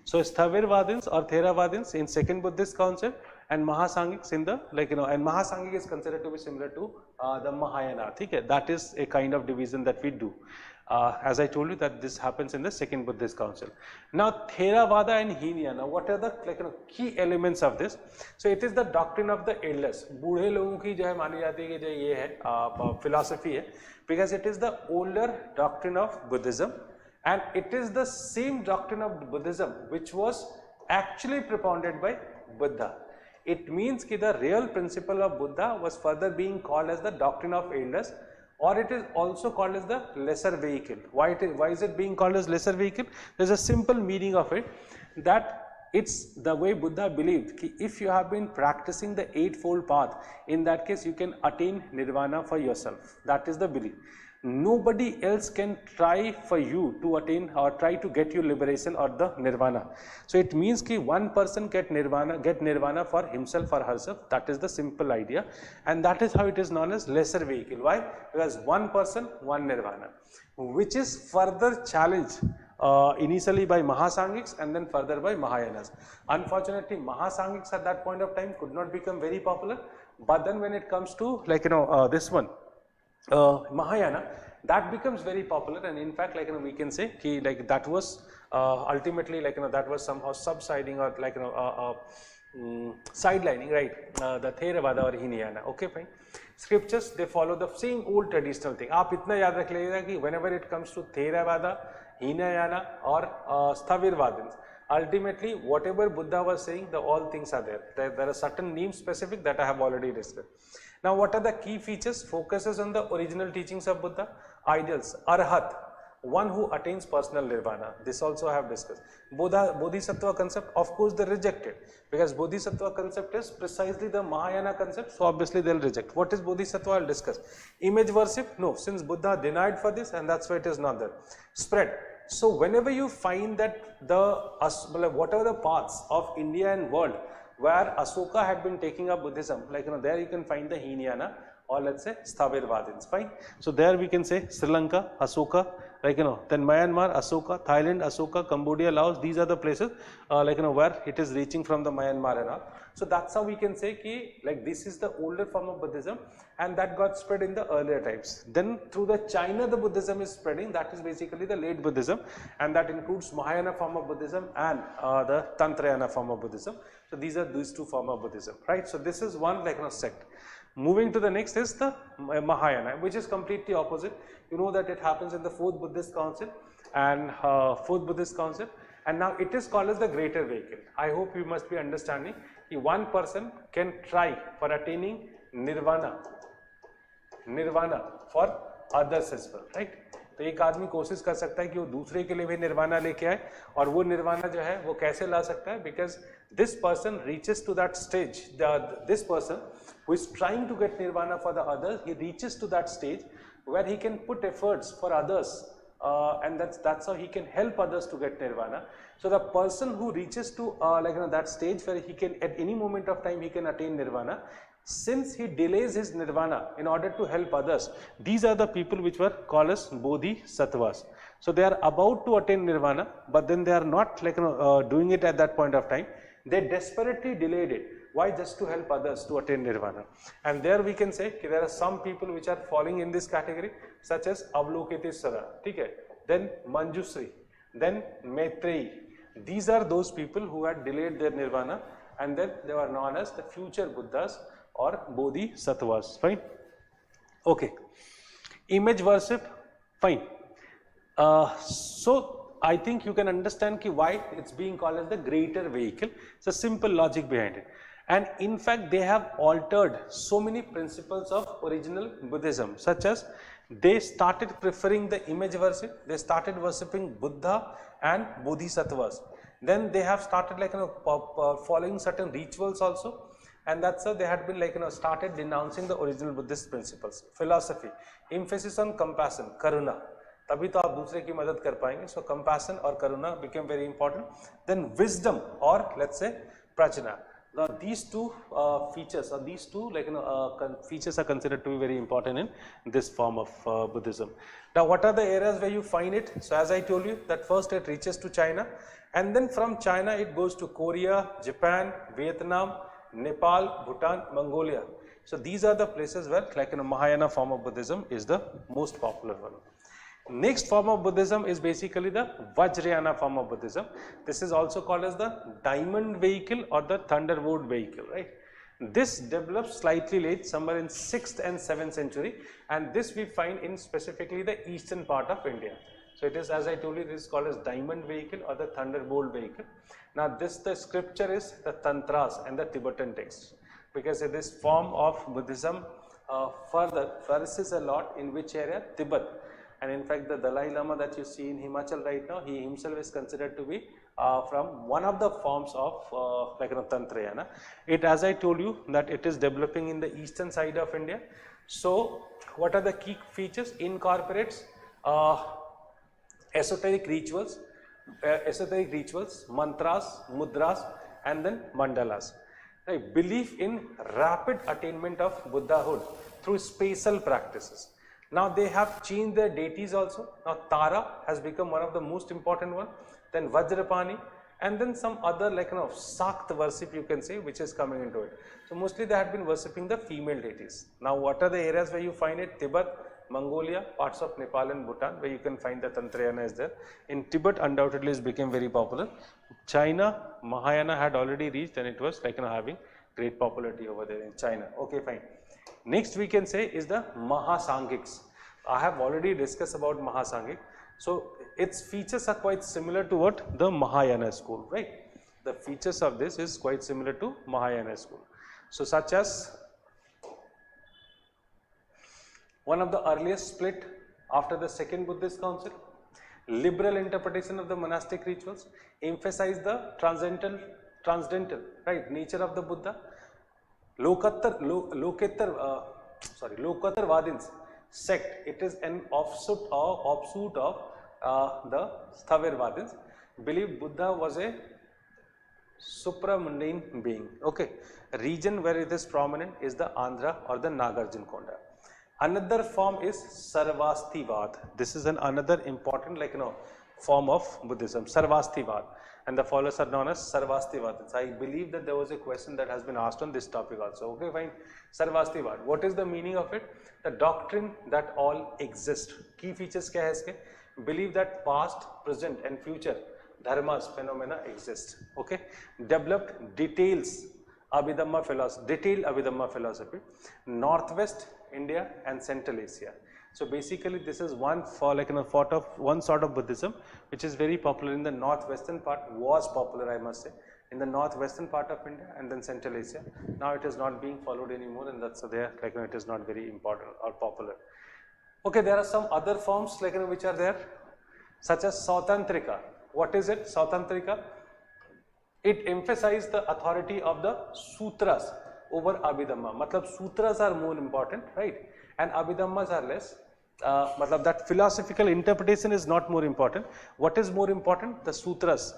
So Sthavirvadins or Theravadins in second Buddhist council, and Mahasangiks in the and Mahasangik is considered to be similar to the Mahayana. Okay? That is a kind of division that we do. As I told you that this happens in the second Buddhist council. Now Theravada and Hinayana, what are the key elements of this? So it is the doctrine of the elders. बूढ़े लोगों की जो है मानी जाती है कि जो ये है philosophy है, because it is the older doctrine of Buddhism, and it is the same doctrine of Buddhism which was actually propounded by Buddha. It means that the real principle of Buddha was further being called as the doctrine of elders, or it is also called as the lesser vehicle. Why is it being called as lesser vehicle? There is a simple meaning of it, that it's the way Buddha believed that if you have been practicing the eightfold path, in that case you can attain nirvana for yourself. That is the belief. Nobody else can try for you to attain or try to get you liberation or the nirvana. So it means that one person get nirvana for himself or herself. That is the simple idea, and that is how it is known as lesser vehicle. Why? Because one person, one nirvana, which is further challenged initially by Mahasangiks and then further by Mahayanas. Unfortunately, Mahasangiks at that point of time could not become very popular, but then when it comes to this one, Mahayana, that becomes very popular, and in fact we can say that was ultimately that was somehow subsiding or sidelining, right, the Theravada or Hinayana. Okay, fine. Scriptures, they follow the same old traditional thing. आप इतना याद रख लीजिएगा कि whenever it comes to Theravada, Hinayana or Sthavirvadins, ultimately whatever Buddha was saying, all things are there. There are certain names specific that I have already discussed. Now what are the key features? Focuses on the original teachings of Buddha. Ideals, Arhat, one who attains personal nirvana. This also I have discussed. Bodhisattva concept, of course they rejected, because Bodhisattva concept is precisely the Mahayana concept, so obviously they will reject. What is Bodhisattva? I will discuss. Image worship, no, since Buddha denied for this, and that's why it is not there. Spread. So whenever you find that whatever the paths of India and world where Asoka had been taking up Buddhism, there you can find the Hinayana or let's say Sthavirvadins, fine. So there we can say Sri Lanka, Asoka, then Myanmar, Asoka, Thailand, Asoka, Cambodia, Laos, these are the places where it is reaching from the Myanmar and all. So that's how we can say this is the older form of Buddhism, and that got spread in the earlier times. Then through the China the Buddhism is spreading, that is basically the late Buddhism, and that includes Mahayana form of Buddhism and the Tantrayana form of Buddhism. So these are these 2 forms of Buddhism, right? So this is one sect. Moving to the next is the Mahayana, which is completely opposite. You know that it happens in the 4th Buddhist council and 4th Buddhist council, and now it is called as the greater vehicle. I hope you must be understanding that one person can try for attaining nirvana for others as well, right? तो एक आदमी कोशिश कर सकता है कि वो दूसरे के लिए भी निर्वाणा लेके आए, और वो निर्वाणा जो है वो कैसे ला सकता है? Because this person reaches to that stage, this person who is trying to get nirvana for the others, he reaches to that stage where he can put efforts for others, and that's how he can help others to get nirvana. So the person who reaches to that stage where he can at any moment of time he can attain nirvana, since he delays his nirvana in order to help others, these are the people which were called as bodhisattvas. So they are about to attain nirvana, but then they are not doing it at that point of time. They desperately delayed it. Why? Just to help others to attain nirvana. And there we can say there are some people which are falling in this category, such as Avlokiteswara, okay? Then Manjusri, then Maitreyi. These are those people who had delayed their nirvana, and then they were known as the future Buddhas or bodhisattvas. Fine. Okay. Image worship. Fine. So I think you can understand why it's being called as the greater vehicle. It's a simple logic behind it. And in fact, they have altered so many principles of original Buddhism, such as they started preferring the image worship. They started worshipping Buddha and bodhisattvas. Then they have started following certain rituals also, and that's how they had been started denouncing the original Buddhist principles. Philosophy, emphasis on compassion, karuna. तभी तो आप दूसरे की मदद कर पाएंगे. So compassion or karuna became very important. Then wisdom, or let's say prajna. Now these two features, or these two features are considered to be very important in this form of Buddhism. Now what are the areas where you find it? So as I told you that first it reaches to China, and then from China it goes to Korea, Japan, Vietnam, Nepal, Bhutan, Mongolia. So these are the places where Mahayana form of Buddhism is the most popular one. Next form of Buddhism is basically the Vajrayana form of Buddhism. This is also called as the diamond vehicle or the thunderbolt vehicle, right? This developed slightly late, somewhere in 6th and 7th century, and this we find in specifically the eastern part of India. So it is, as I told you, this is called as diamond vehicle or the thunderbolt vehicle. Now the scripture is the Tantras and the Tibetan texts, because this form of Buddhism further flourishes a lot in which area? Tibet. And in fact, the Dalai Lama that you see in Himachal right now, he himself is considered to be from one of the forms of Tantrayana. It, as I told you, that it is developing in the eastern side of India. So what are the key features? Incorporates esoteric rituals, mantras, mudras, and then mandalas. Right? Belief in rapid attainment of Buddhahood through spatial practices. Now they have changed their deities also. Now Tara has become one of the most important one, then Vajrapani, and then some other Sakt worship you can say, which is coming into it. So mostly they had been worshipping the female deities. Now what are the areas where you find it? Tibet, Mongolia, parts of Nepal and Bhutan, where you can find the Tantrayana is there. In Tibet undoubtedly it became very popular. China, Mahayana had already reached, and it was having great popularity over there in China. Okay, fine. Next we can say is the Mahasanghiks. I have already discussed about Mahasangik. So its features are quite similar to what the Mahayana school, right? The features of this is quite similar to Mahayana school. So such as one of the earliest split after the second Buddhist council, liberal interpretation of the monastic rituals, emphasize the transcendental, nature of the Buddha. Lokatarvadins sect, it is an offshoot of the Sthavirvadins, believe Buddha was a supramundane being. Okay, region where it is prominent is the Andhra or the Nagarjunakonda. Another form is Sarvastivad. This is another important form of Buddhism, Sarvastivad. And the followers are known as Sarvastivadins. I believe that there was a question that has been asked on this topic also. Okay, fine. Sarvastivad. What is the meaning of it? The doctrine that all exist. Key features kya hai iske? Believe that past, present and future dharmas, phenomena exist. Okay. Developed detailed Abhidhamma philosophy, Northwest India and Central Asia. So basically this is one sort of Buddhism which is very popular in the northwestern part, was popular I must say, in the northwestern part of India and then Central Asia. Now it is not being followed anymore, and that's there it is not very important or popular. Okay, there are some other forms like which are there, such as Sautantrika. What is it? Sautantrika. It emphasizes the authority of the sutras over Abhidhamma. Matlab sutras are more important, right? And Abhidhammas are less. Matlab that philosophical interpretation is not more important. What is more important? The sutras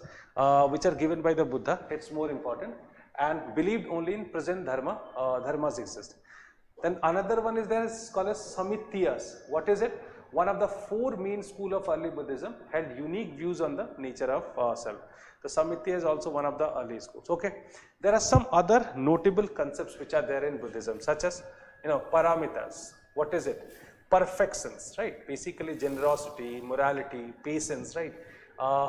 which are given by the Buddha, it's more important, and believed only in present dharma, dharmas exist. Then another one is there, is called as Samityas. What is it? One of the four main school of early Buddhism had unique views on the nature of self. The Samitya is also one of the early schools. Okay, there are some other notable concepts which are there in Buddhism, such as paramitas. What is it? Perfections, right? Basically generosity, morality, patience, right?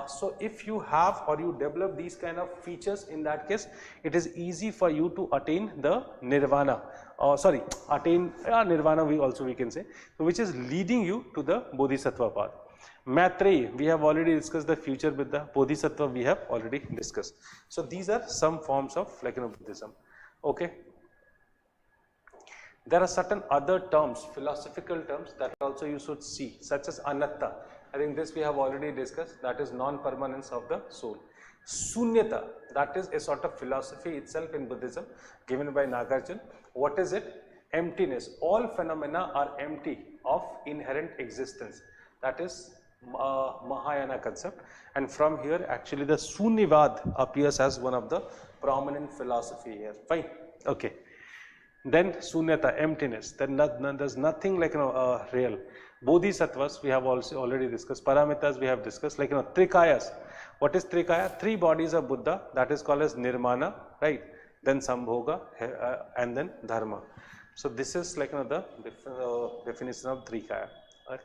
So if you have or you develop these kind of features, in that case, it is easy for you to attain the nirvana. Attain nirvana. We can say, so which is leading you to the bodhisattva path. Maitreya, we have already discussed the future Buddha. Bodhisattva we have already discussed. So these are some forms of Buddhism. Okay. There are certain other terms, philosophical terms, that also you should see, such as anatta. I think this we have already discussed, that is non-permanence of the soul. Sunyata, that is a sort of philosophy itself in Buddhism given by Nagarjuna. What is it? Emptiness. All phenomena are empty of inherent existence. That is Mahayana concept, and from here actually the Sunnivad appears as one of the prominent philosophy here. Fine. Okay. Then Sunyata, emptiness. Then there's nothing like real. Bodhisattvas we have also already discussed. Paramitas we have discussed. Like Trikayas. What is Trikaya? Three bodies of Buddha. That is called as Nirmana, right? Then Sambhoga and then Dharma. So this is like the definition of Trikaya. Right?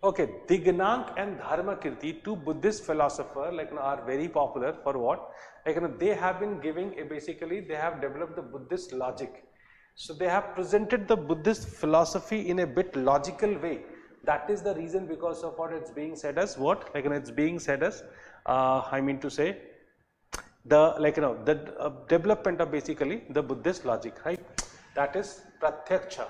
Okay, Dignank and Dharmakirti, two Buddhist philosophers are very popular for what? They have been giving basically they have developed the Buddhist logic. So they have presented the Buddhist philosophy in a bit logical way. That is the reason because of what it's being said as what? It's being said as I mean to say the the development of basically the Buddhist logic, right? That is pratyaksha.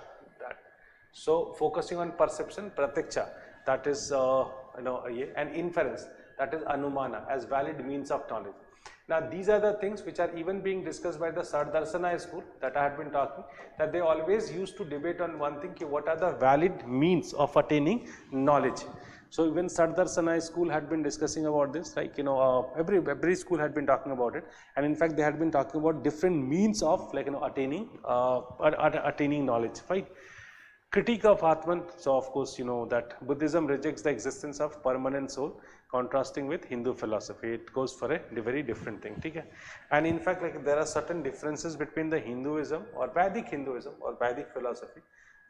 So focusing on perception, pratyaksha. That is an inference, that is anumana, as valid means of knowledge. Now these are the things which are even being discussed by the Darshana school that I had been talking, that they always used to debate on one thing, what are the valid means of attaining knowledge. So even Darshana school had been discussing about this, like every school had been talking about it, and in fact they had been talking about different means of attaining knowledge, right? Critique of Atman. So of course you know that Buddhism rejects the existence of permanent soul, contrasting with Hindu philosophy. It goes for a very different thing. Okay? And in fact there are certain differences between the Hinduism or Vedic Hinduism or Vedic philosophy,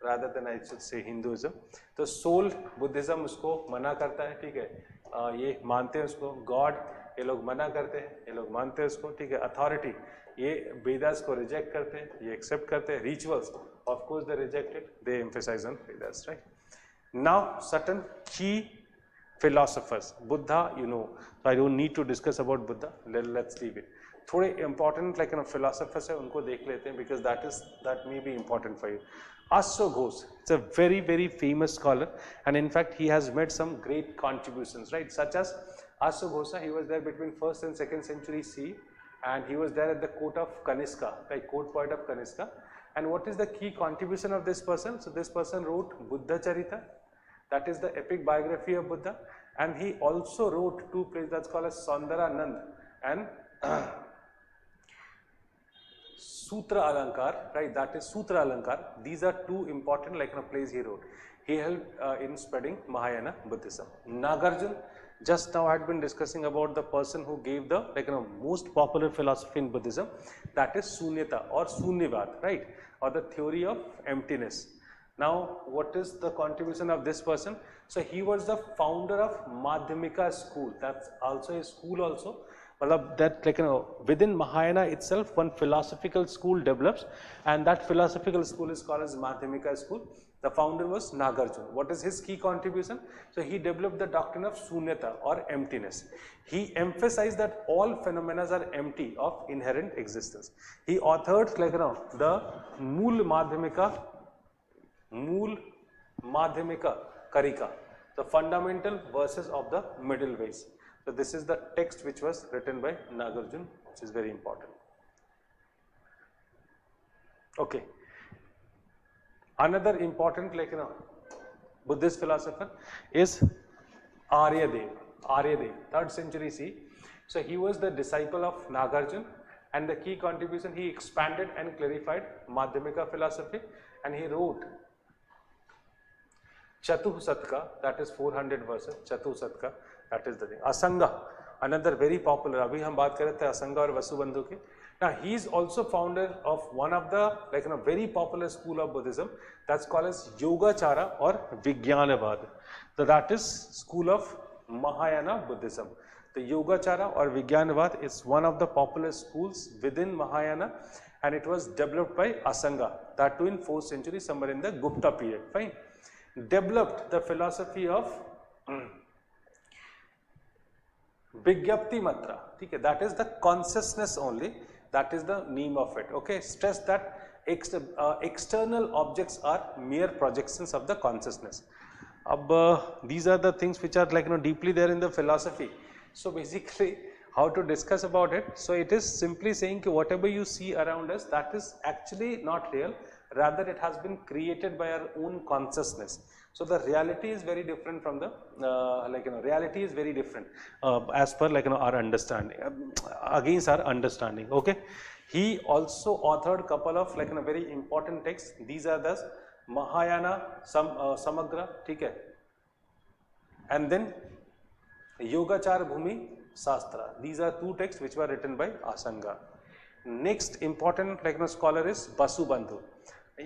rather than I should say Hinduism. तो soul Buddhism उसको मना करता है, ठीक है, ये मानते हैं उसको. God ये लोग मना करते हैं, ये लोग मानते हैं उसको, ठीक है. Authority ये Vedas को reject करते हैं, ये accept करते हैं. Rituals, of course they reject it, they emphasize on Vedas, right? Now certain key philosophers, Buddha, so I don't need to discuss about Buddha, let's leave it. थोड़े important philosophers है, उनको देख लेते हैं, because that may be important for you. Ashwaghosh, it's a very famous scholar, and in fact he has made some great contributions, right? Such as Ashwaghosa, he was there between 1st and 2nd century CE, and he was there at the court of Kanishka, like court poet of Kanishka. And what is the key contribution of this person? So this person wrote Buddha Charita, that is the epic biography of Buddha, and he also wrote two plays that's called as Saundaranand and Sutra Alankar, right? That is Sutra Alankar. These are two important plays he wrote. He helped in spreading Mahayana Buddhism. Nagarjuna, just now I had been discussing about the person who gave the most popular philosophy in Buddhism, that is Sunyata or Sunnivad, right? Or the theory of emptiness. Now what is the contribution of this person? So he was the founder of Madhyamika school. That's also a school also. That within Mahayana itself one philosophical school develops, and that philosophical school is called as Madhyamika school. The founder was Nagarjuna. What is his key contribution? So he developed the doctrine of Sunyata or emptiness. He emphasized that all phenomena are empty of inherent existence. He authored the मूल madhyamika karika, the fundamental verses of the middle ways. So this is the text which was written by Nagarjuna, which is very important. Okay. Another important, Buddhist philosopher is Aryadev, 3rd century CE. So he was the disciple of Nagarjuna, and the key contribution, he expanded and clarified Madhyamika philosophy, and he wrote Chatusatka, that is 400 verses, Chatusatka, that is the thing. Asanga, another very popular, abhi hum baat kar rahe the Asanga aur Vasubandhu ki. Now he is also founder of one of the very popular school of Buddhism, that's called as Yogacara or Vijnanavad. So that is school of Mahayana Buddhism. The Yogacara or Vijnanavad is one of the popular schools within Mahayana, and it was developed by Asanga, that too in 4th century, somewhere in the Gupta period. Fine. Developed the philosophy of Vigyapti Matra. Okay, that is the consciousness only. That is the name of it. Okay, stress that external objects are mere projections of the consciousness. These are the things which are deeply there in the philosophy. So basically, how to discuss about it? So it is simply saying that whatever you see around us, that is actually not real. Rather, it has been created by our own consciousness. So the reality is very different from the reality is very different as per our understanding, against our understanding. Okay, he also authored couple of very important texts. These are the Mahayana Samagra, okay, and then Yogachar Bhumi Shastra. These are 2 texts which were written by Asanga. Next important scholar is Vasubandhu.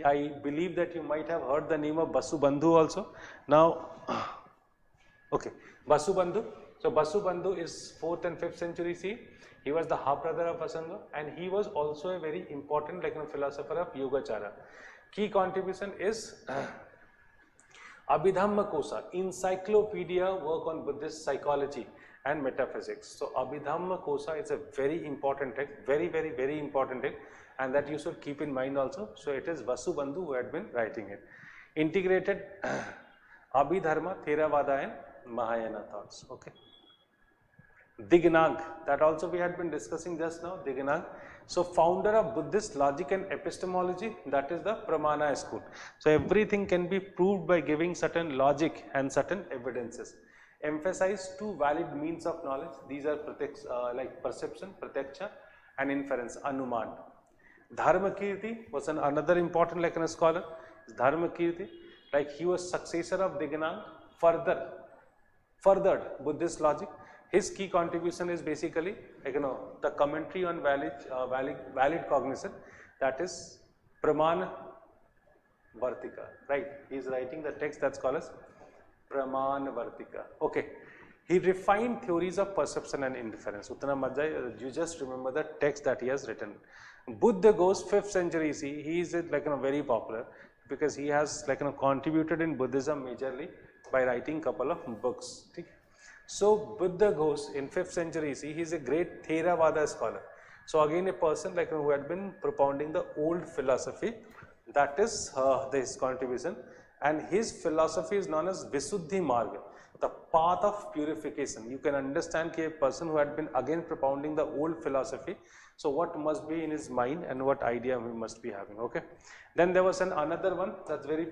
I believe that you might have heard the name of Vasubandhu also. Now, okay, Vasubandhu. So Vasubandhu is 4th and 5th century CE. He was the half brother of Asanga, and he was also a very important philosopher of Yogacara. Key contribution is Abhidhamma Kosa, encyclopedia work on Buddhist psychology and metaphysics. So Abhidhamma Kosa is a very important text, very important text, and that you should keep in mind also. So it is Vasubandhu who had been writing it. Integrated Abhidharma, Theravada and Mahayana thoughts. Okay. Dignag, that also we had been discussing just now, Dignag. So founder of Buddhist logic and epistemology, that is the Pramana school. So everything can be proved by giving certain logic and certain evidences. Emphasize 2 valid means of knowledge. These are perception, pratyaksha, and inference, anuman. Dharmakirti was another important scholar. Dharmakirti, he was successor of Dignag, furthered Buddhist logic. His key contribution is basically the commentary on valid cognition, that is Praman Vartika, right? He is writing the text that's called as Praman Vartika. Okay. He refined theories of perception and inference. Utna Madhya, you just remember the text that he has written. Buddha goes 5th century CE. He is very popular because he has contributed in Buddhism majorly by writing couple of books. Okay? So Buddha goes in 5th century CE. He is a great Theravada scholar. So again a person who had been propounding the old philosophy. That is his contribution, and his philosophy is known as Visuddhi Marga, the path of purification. You can understand a person who had been again propounding the old philosophy, so what must be in his mind and what idea he must be having. Okay. Then there was another one that's very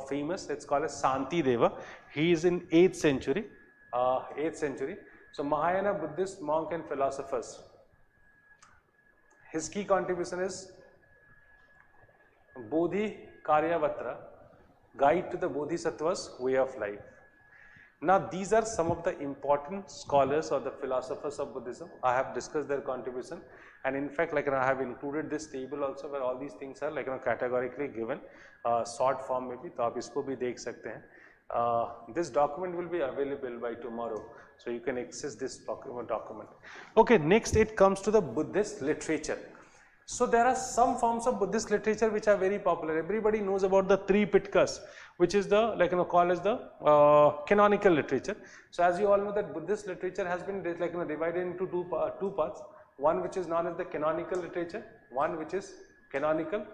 famous. It's called as Santi Deva. He is in 8th century. 8th century. So Mahayana Buddhist monk and philosophers. His key contribution is Bodhi Karyavatra, Guide to the Bodhisattva's Way of Life. Now these are some of the important scholars or the philosophers of Buddhism. I have discussed their contribution, and in fact I have included this table also where all these things are categorically given, short form maybe, तो आप इसको भी देख सकते हैं. This document will be available by tomorrow, so you can access this document. Okay, next it comes to the Buddhist literature. So there are some forms of Buddhist literature which are very popular. Everybody knows about the 3 Pitkas, which is the called as the canonical literature. So as you all know that Buddhist literature has been divided into two parts. One which is known as the canonical literature, one which is canonical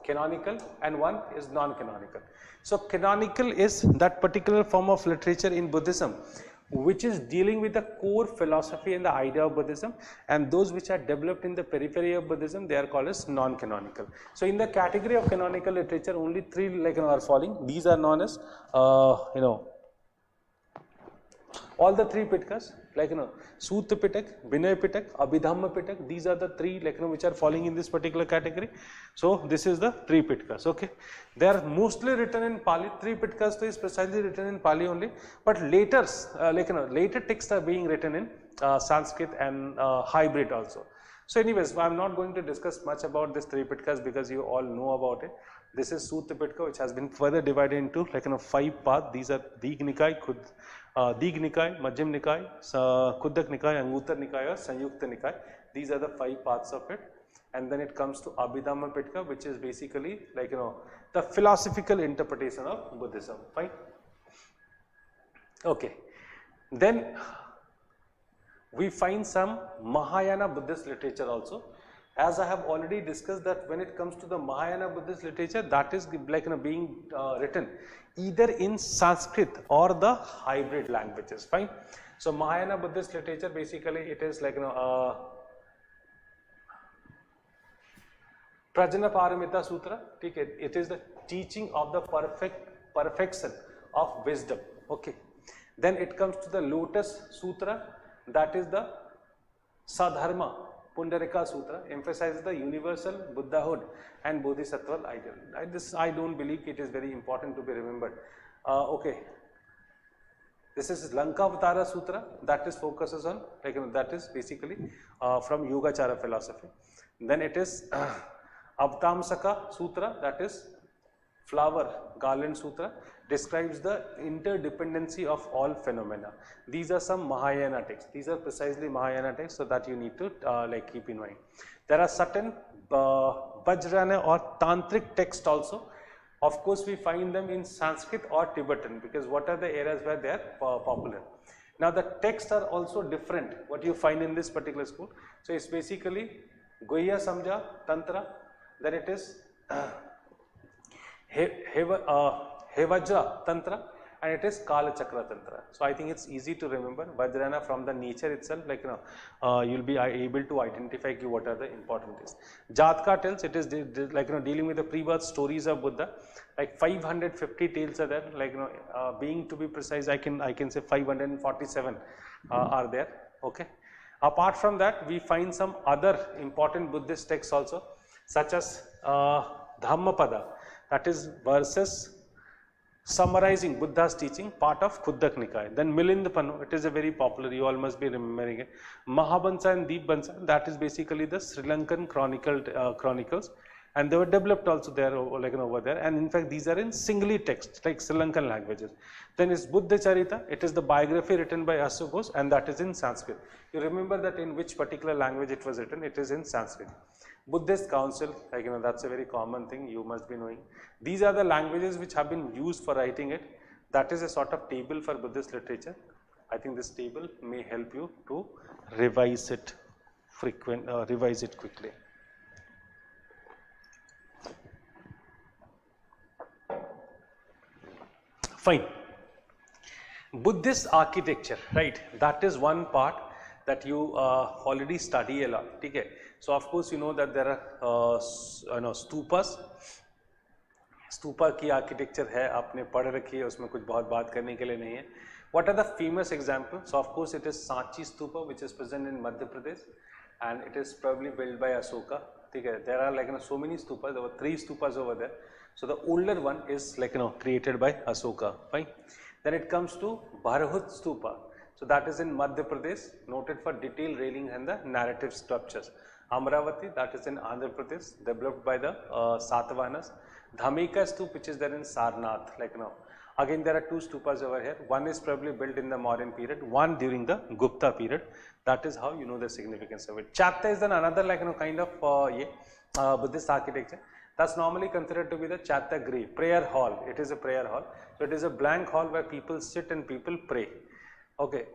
canonical, and one is non-canonical. So canonical is that particular form of literature in Buddhism which is dealing with the core philosophy and the idea of Buddhism, and those which are developed in the periphery of Buddhism, they are called as non-canonical. So in the category of canonical literature, only three are falling. These are known as all the three Pitakas, Sutta Pitak, Vinaya Pitak, Abhidhamma Pitak. These are the three which are falling in this particular category. So this is the three Pitakas. Okay, they are mostly written in Pali. Three Pitakas is precisely written in Pali only, but later later texts are being written in Sanskrit and hybrid also. So anyways, I am not going to discuss much about this three Pitakas because you all know about it. This is Sutta Pitaka, which has been further divided into 5 parts. These are Dig Nikai, Dig Nikai, Majjhim Nikai, Khudak Nikai, Angutar Nikai, or Sanyukta Nikai. These are the 5 parts of it. And then it comes to Abhidhamma Pitaka, which is basically the philosophical interpretation of Buddhism. Fine. Okay. Then we find some Mahayana Buddhist literature also. As I have already discussed that when it comes to the Mahayana Buddhist literature, that is being written either in Sanskrit or the hybrid languages. Fine. So Mahayana Buddhist literature, basically it is Prajna Paramita Sutra. It is the teaching of the perfection of wisdom. Okay. Then it comes to the Lotus Sutra, that is the Sadharma Pundarika Sutra, emphasizes the universal Buddhahood and Bodhisattva ideal. This I don't believe it is very important to be remembered. Okay. This is Lankavatara Sutra, that is focuses on that is basically from Yogacara philosophy. Then it is Avtamsaka Sutra, that is Flower Garland Sutra, describes the interdependency of all phenomena. These are some Mahayana texts. These are precisely Mahayana texts, so that you need to keep in mind. There are certain Vajrayana or Tantric texts also. Of course, we find them in Sanskrit or Tibetan, because what are the areas where they are popular. Now the texts are also different, what you find in this particular school. So it's basically Goya Samja Tantra, then it is Hevajra Tantra, and it is Kala Chakra Tantra. So I think it's easy to remember. Vajrayana, from the nature itself, you'll be able to identify what are the important things. Jataka tells, it is dealing with the pre-birth stories of Buddha. 550 tales are there. Being to be precise, I can say 547 are there. Okay. Apart from that, we find some other important Buddhist texts also, such as Dhammapada, that is verses summarizing Buddha's teaching, part of Khudak Nikaya. Then Milindapanu, it is a very popular, you all must be remembering it. Mahabansa and Deepbansa, that is basically the Sri Lankan chronicles, and they were developed also there over there, and in fact these are in Singli text, like Sri Lankan languages. Then is Buddha Charita, it is the biography written by Asugos, and that is in Sanskrit. You remember that in which particular language it was written, it is in Sanskrit. Buddhist Council, that's a very common thing, you must be knowing. These are the languages which have been used for writing it. That is a sort of table for Buddhist literature. I think this table may help you to revise it quickly. Fine. Buddhist architecture, right? That is one part that you already study a lot. Okay? So of course you know that there are stupas. Stupa की architecture है, आपने पढ़ रखी है, उसमें कुछ बहुत बात करने के लिए नहीं है. What are the famous examples? So of course it is Sanchi Stupa, which is present in Madhya Pradesh, and it is probably built by Ashoka. There are so many stupas. There were 3 stupas over there. So the older one is created by Ashoka. Fine. Then it comes to Bharahut Stupa. So that is in Madhya Pradesh, noted for detailed railing and the narrative structures. Amravati, that is in Andhra Pradesh, developed by the Satavahanas. Dhamika Stupa, which is there in Sarnath, Again, there are 2 stupas over here. One is probably built in the modern period, one during the Gupta period. That is how you know the significance of it. Chatta is then another kind of Buddhist architecture. That's normally considered to be the Chatta grave, prayer hall. It is a prayer hall. So it is a blank hall where people sit and people pray. Okay.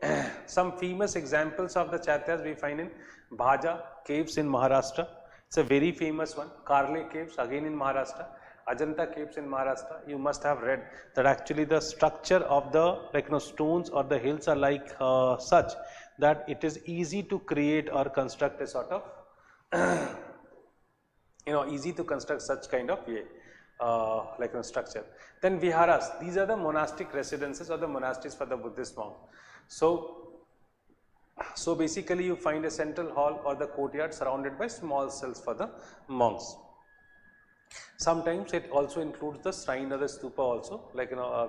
Some famous examples of the Chattas we find in Bhaja caves in Maharashtra. It's a very famous one. Karle caves again in Maharashtra, Ajanta caves in Maharashtra. You must have read that actually the structure of the stones or the hills are like such that it is easy to create or construct a sort of easy to construct such kind of structure. Then viharas, these are the monastic residences or the monasteries for the Buddhist monks. So basically you find a central hall or the courtyard surrounded by small cells for the monks. Sometimes it also includes the shrine or the stupa also,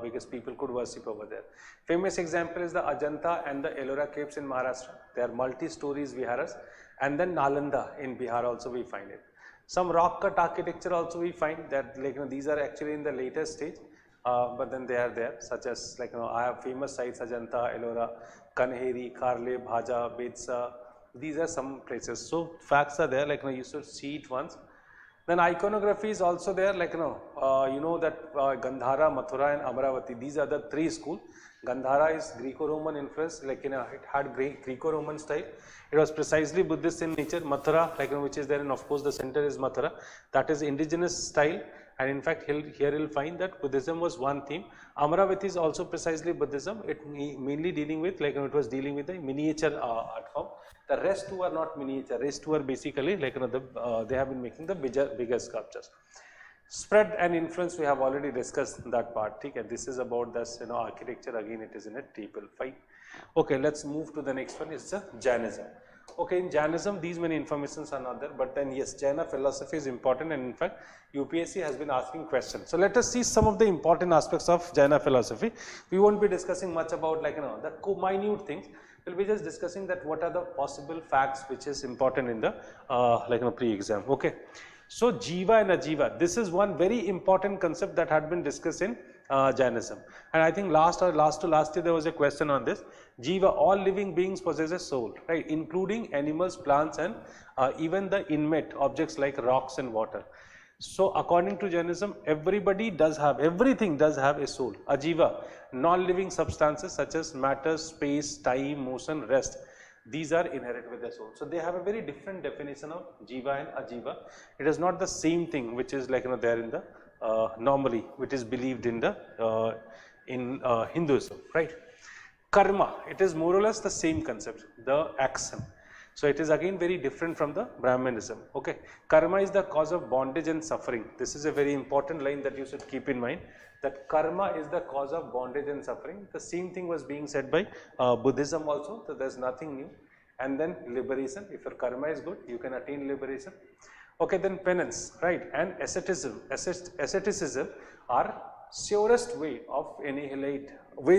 because people could worship over there. Famous example is the Ajanta and the Ellora caves in Maharashtra. They are multi-stories viharas, and then Nalanda in Bihar also we find it. Some rock cut architecture also we find that these are actually in the later stage, but then they are there, such as I have famous sites Ajanta, Ellora, Kanheri, Karle, Bhaja, Bedsa. These are some places. So facts are there, you should see it once. Then iconography is also there, that Gandhara, Mathura and Amaravati, these are the three schools. Gandhara is Greco-Roman influence, it had Greco-Roman style. It was precisely Buddhist in nature. Mathura, which is there, and of course the center is Mathura, that is indigenous style. And in fact, here you'll find that Buddhism was one theme. Amaravati is also precisely Buddhism. It mainly dealing with, it was dealing with the miniature art form. The rest two are not miniature. Rest two are basically they have been making the bigger sculptures. Spread and influence, we have already discussed that part. Okay, this is about this architecture. Again, it is in a table. Fine. Okay, let's move to the next one. Is the Jainism. Okay, in Jainism, these many informations are not there, but then yes, Jaina philosophy is important, and in fact, UPSC has been asking questions. So let us see some of the important aspects of Jaina philosophy. We won't be discussing much about the minute things. We'll be just discussing that what are the possible facts which is important in the pre-exam. Okay. So Jiva and Ajiva, this is one very important concept that had been discussed in Jainism, and I think last year there was a question on this. Jiva, all living beings possess a soul, right, including animals, plants, and even the inanimate objects like rocks and water. So according to Jainism, everything does have a soul. Ajiva, non-living substances such as matter, space, time, motion, rest, these are inherent with the soul. So they have a very different definition of Jiva and Ajiva. It is not the same thing which is there in the normally, which is believed in the Hinduism, right? Karma, it is more or less the same concept, the action. So it is again very different from the Brahmanism. Okay, karma is the cause of bondage and suffering. This is a very important line that you should keep in mind, that karma is the cause of bondage and suffering. The same thing was being said by Buddhism also, so there's nothing new. And then liberation, if your karma is good, you can attain liberation. Okay, then penance, right, and asceticism are surest ways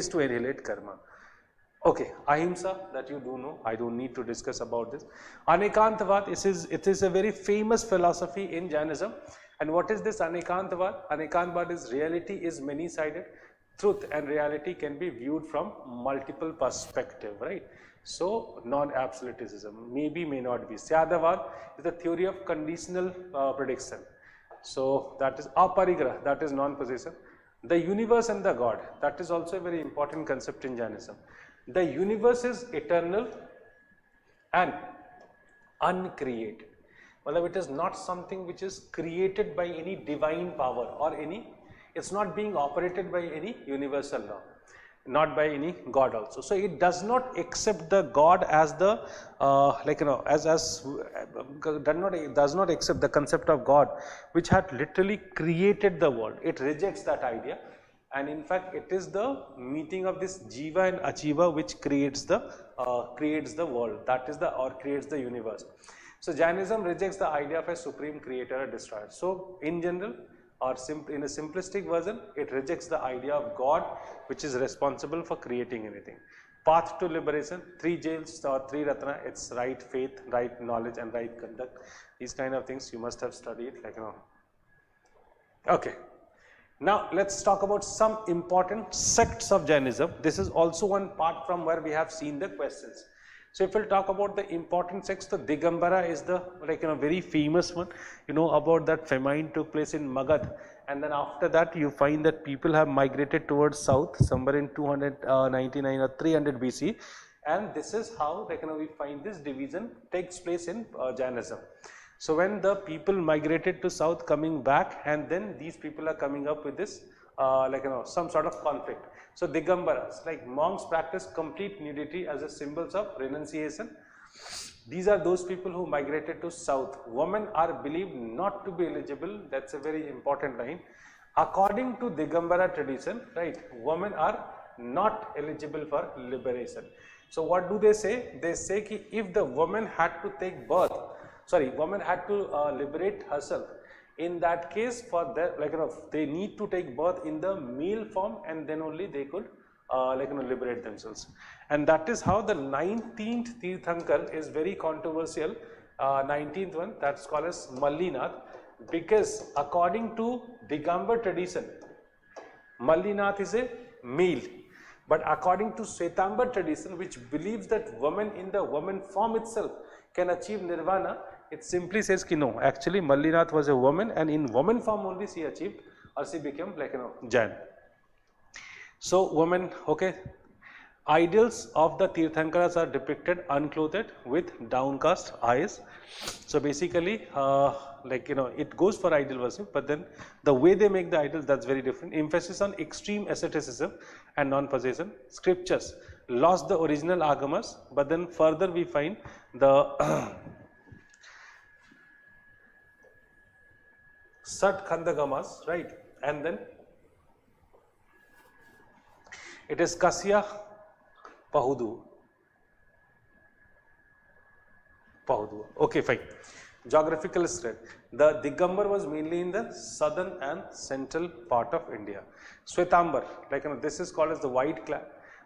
to annihilate karma. Okay, ahimsa, that you do know, I don't need to discuss about this. Anekantavad, it is a very famous philosophy in Jainism. And what is this Anekantavad? Anekantavad is reality is many-sided. Truth and reality can be viewed from multiple perspectives, right? So, non-absolutism, maybe, may not be. Syadavad is the theory of conditional prediction. So, that is aparigraha, that is non-possession. The universe and the God, that is also a very important concept in Jainism. The universe is eternal and uncreated. Well, it is not something which is created by any divine power or it's not being operated by any universal law, not by any God also. So it does not accept the God as the does not accept the concept of God which had literally created the world. It rejects that idea. And in fact, it is the meeting of this Jiva and Ajiva which creates the world. That is creates the universe. So Jainism rejects the idea of a supreme creator or destroyer. So in general, or in a simplistic version, it rejects the idea of God which is responsible for creating anything. Path to liberation, 3 jails or 3 ratna, it's right faith, right knowledge and right conduct. These kind of things you must have studied, Okay. Now let's talk about some important sects of Jainism. This is also one part from where we have seen the questions. So if we'll talk about the important sects, the Digambara is the very famous one. You know about that famine took place in Magad, and then after that you find that people have migrated towards south somewhere in 299 or 300 BC, and this is how we find this division takes place in Jainism. So when the people migrated to south, coming back, and then these people are coming up with this some sort of conflict. So Digambaras, like monks, practice complete nudity as a symbols of renunciation. These are those people who migrated to south. Women are believed not to be eligible. That's a very important line. According to Digambara tradition, right, women are not eligible for liberation. So what do they say? They say that if the woman had to take birth, woman had to liberate herself. In that case, for that, they need to take birth in the male form, and then only they could liberate themselves. And that is how the 19th Tirthankar is very controversial. 19th one, that's called as Mallinath, because according to Digambar tradition, Mallinath is a male. But according to Shwetambar tradition, which believes that woman in the woman form itself can achieve nirvana, it simply says ki no, actually Mallinath was a woman, and in woman form only she achieved, or she became Jain. So women, okay, idols of the Tirthankaras are depicted unclothed with downcast eyes. So basically, it goes for idol worship, but then the way they make the idols, that's very different. Emphasis on extreme asceticism and non-possession. Scriptures lost the original agamas, but then further we find the Sat Khandagamas, right? And then it is Kasya Pahudu. Okay, fine. Geographical spread. The Digambar was mainly in the southern and central part of India. Shwetambar, this is called as the white clan.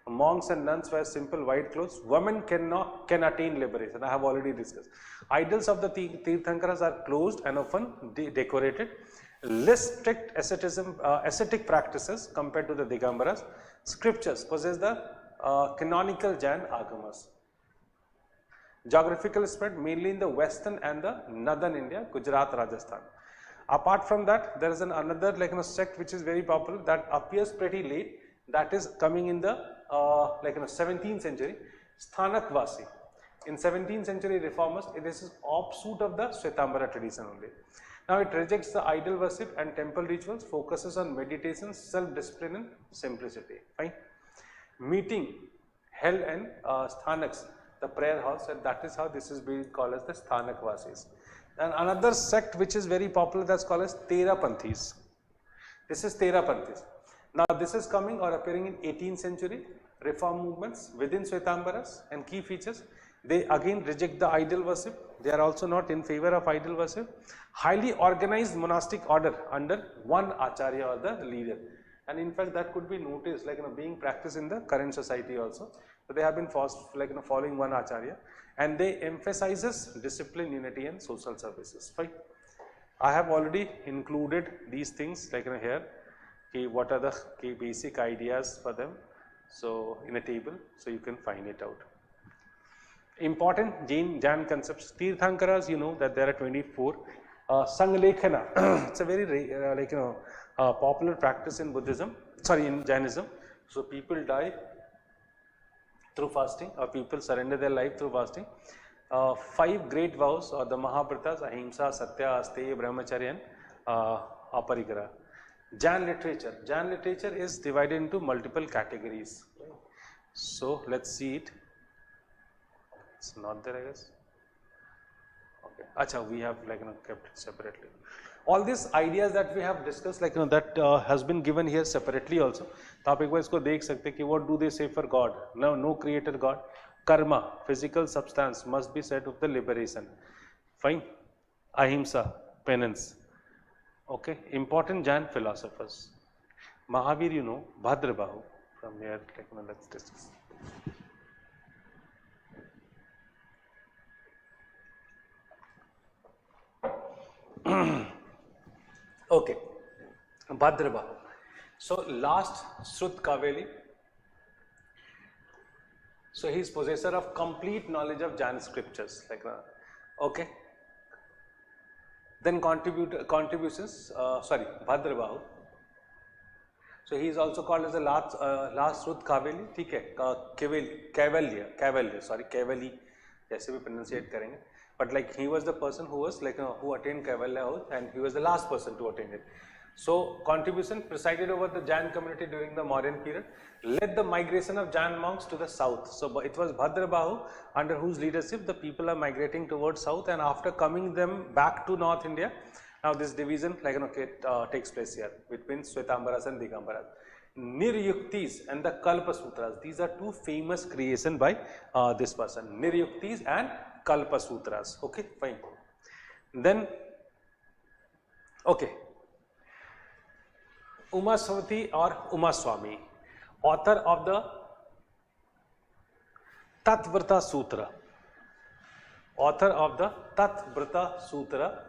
Monks and nuns wear simple white clothes. Women can attain liberation. I have already discussed. Idols of the Tirthankaras are closed and often decorated. Less strict ascetic practices compared to the Digambaras. Scriptures possess the canonical Jain agamas. Geographical spread mainly in the western and the northern India, Gujarat, Rajasthan. Apart from that, there is another sect which is very popular that appears pretty late. That is coming in the 17th century, Sthanakvasi. In 17th century reformers, this is offshoot of the Shwetambara tradition only. Now it rejects the idol worship and temple rituals, focuses on meditation, self-discipline and simplicity. Fine. Meeting held in sthanaks, the prayer house, and that is how this is being called as the Sthanakvasis. And another sect which is very popular, that's called as Terapanthis. This is Terapanthis. Now this is coming or appearing in 18th century, reform movements within Shwetambaras, and key features, they again reject the idol worship. They are also not in favor of idol worship. Highly organized monastic order under one acharya or the leader. And in fact that could be noticed being practiced in the current society also. So they have been following one acharya, and they emphasizes discipline, unity and social services. Fine. I have already included these things here. What are the basic ideas for them? So in a table, so you can find it out. Important Jain concepts. Tirthankaras, you know that there are 24. Sanglekkhana, it's a very popular practice in Buddhism. In Jainism. So people die through fasting, or people surrender their life through fasting. 5 great vows, or the Mahabharatas: Ahimsa, Satya, Asteya, Brahmacharya and Aparigraha. Jain literature is divided into multiple categories. So let's see it. It's not there, I guess. Okay. Acha, we have kept it separately. All these ideas that we have discussed, that has been given here separately also. तो आप एक बार इसको देख सकते हैं कि what do they say for God? No creator God. Karma, physical substance, must be said of the liberation. Fine. Ahimsa, penance. Okay. Important Jain philosophers. Mahavir, you know, Bhadrabahu. From here, let's discuss. Okay, Bhadrabahu. So last Shrut Kaveli. So he is possessor of complete knowledge of Jain scriptures. Okay. Then contributions. Bhadrabahu. So he is also called as the last Shrut Kaveli. ठीक है, Kavali. जैसे भी pronunciate करेंगे. but like he was the person who was like who attained Kaivalya oath, and he was the last person to attain it. So contribution presided over the Jain community during the Mauryan period, led the migration of Jain monks to the south. So it was Bhadrabahu under whose leadership the people are migrating towards south, and after coming them back to North India, now this division like takes place here between Shwetambaras and Digambaras. Niryuktis and the Kalpa Sutras, these are two famous creations by this person, Niryuktis and Kalpa Sutras. Okay, fine. Then, okay, Umaswati or Umaswami, author of the Tatvrta Sutra, author of the Tatvrta Sutra,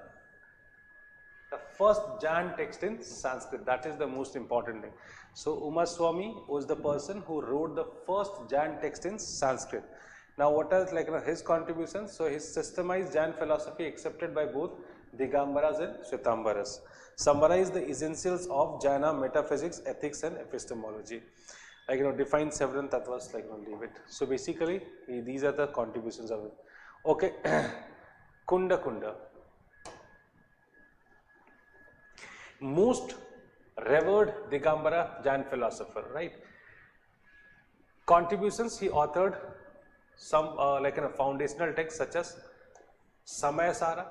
the first Jain text in Sanskrit. That is the most important thing. So Umaswami was the person who wrote the first Jain text in Sanskrit. Now what else like his contributions? So his systemized Jain philosophy accepted by both Digambaras and Shwetambaras, summarize the essentials of Jaina metaphysics, ethics and epistemology. Like define several tattvas, like leave it. So basically these are the contributions of it. Okay. Kunda. Most revered Digambara Jain philosopher, right? Contributions, he authored some like a foundational text such as Samayasara,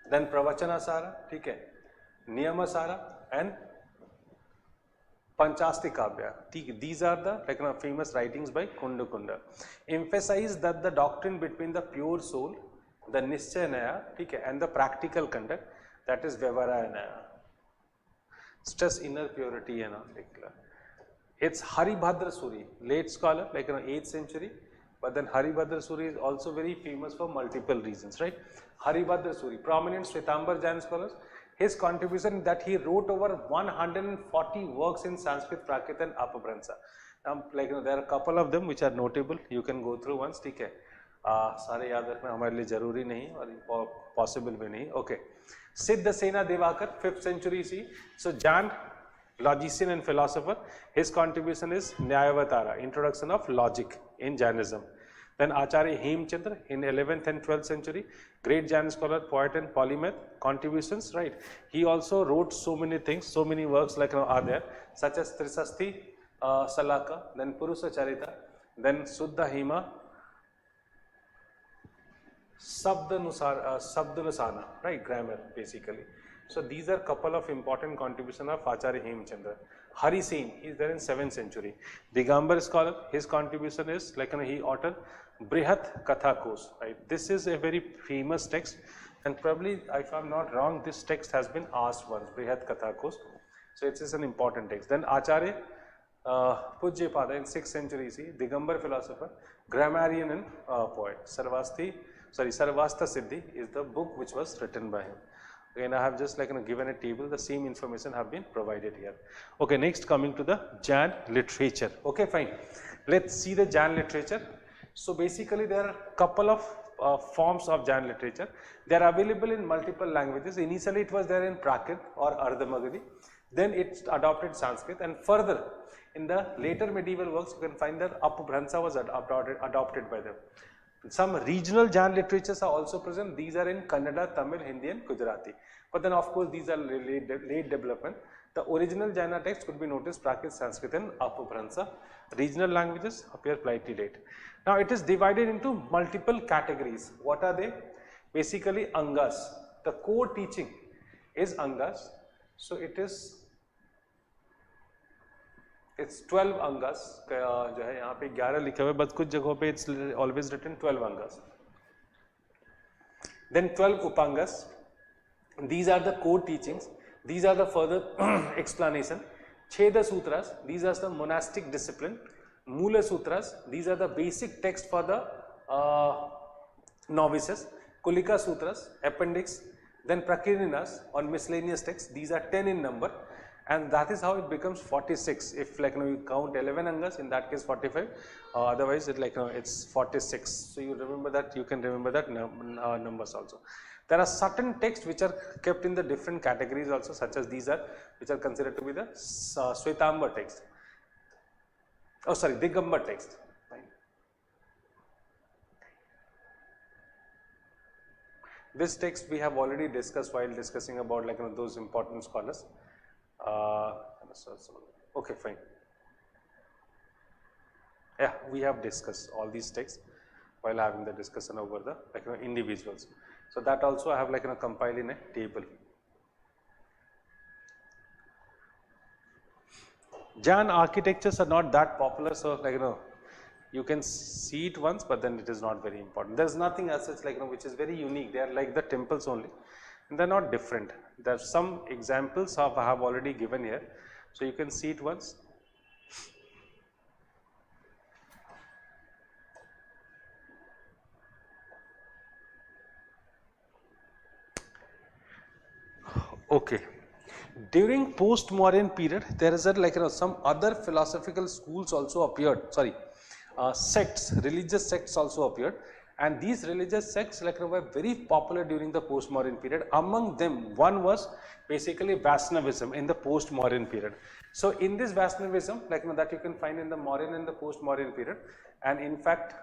then Pravachanasara, okay, Niyamasara and Panchastikabhya. These are the like famous writings by Kunda. Emphasize that the doctrine between the pure soul, the Nischaya, okay, and the practical conduct, that is Vyavaranaya. Stress inner purity and all. It's Haribhadra Suri, late scholar, like 8th century, but then Haribhadra Suri is also very famous for multiple reasons, right? Haribhadra Suri, prominent Shwetambar Jain scholars, his contribution that he wrote over 140 works in Sanskrit, Prakrit and Apabhransa. Now, like there are a couple of them which are notable, you can go through once, ठीक है? सारे याद रखना हमारे लिए जरूरी नहीं और possible भी नहीं, okay. Siddha Sena Devakar, 5th century CE. So Jain, logician and philosopher, his contribution is Nyayavatara, introduction of logic in Jainism. Then Acharya Hemchandra in 11th and 12th century, great Jain scholar, poet and polymath, contributions, right? He also wrote so many things, so many works like are there, such as Trisasti Salaka, then Purusa Charita, then Suddha Hema, Sabdanusana, right, grammar basically. So these are couple of important contributions of Acharya Hemchandra. Hari Sen, he is there in 7th century. Digambar scholar, his contribution is like he authored Brihat Kathakos, right. This is a very famous text, and probably if I am not wrong, this text has been asked once, Brihat Kathakos. So it is an important text. Then Acharya Pujyapada in 6th century CE, Digambar philosopher, grammarian and poet. Sarvasta Siddhi is the book which was written by him. Again, I have just like given a table, the same information have been provided here. Okay, next coming to the Jain literature. Okay, fine. Let's see the Jain literature. So basically there are a couple of forms of Jain literature. They are available in multiple languages. Initially it was there in Prakrit or Ardha-Magadhi. Then it adopted Sanskrit, and further in the later medieval works you can find that Apabhransa was adopted by them. Some regional Jain literatures are also present. These are in Kannada, Tamil, Hindi and Gujarati. But then of course these are late development. The original Jaina text could be noticed Prakrit, Sanskrit and Apabhransa. Regional languages appear slightly late. Now it is divided into multiple categories. What are they? Basically Angas. The core teaching is Angas. So it's 12 Angas. जो है यहाँ पे 11 लिखे हुए, but कुछ जगहों पे it's always written 12 Angas. Then 12 Upangas. These are the core teachings. These are the further explanation. Cheda Sutras. These are the monastic discipline. Mula Sutras. These are the basic text for the novices. Kulika Sutras. Appendix. Then Prakirinas on miscellaneous texts. These are 10 in number. And that is how it becomes 46. If like you count 11 Angas, in that case 45. Otherwise, it like it's 46. So you remember that. You can remember that numbers also. There are certain texts which are kept in the different categories also, such as these are, which are considered to be the Shwetambar text. Oh, sorry, Digambar text. This text we have already discussed while discussing about like those important scholars. Okay, fine. Yeah, we have discussed all these texts while having the discussion over the individuals. So that also I have compiled in a table. Jain architectures are not that popular, so you can see it once, but then it is not very important. There is nothing as such which is very unique. They are like the temples only, and they are not different. There are some examples of I have already given here, so you can see it once. Okay. During post-modern period, there is a some other philosophical schools also appeared. Sorry, sects, religious sects also appeared, and these religious sects were very popular during the post-modern period. Among them, one was basically Vaishnavism in the post-modern period. So in this Vaishnavism, that you can find in the modern and the post-modern period, and in fact,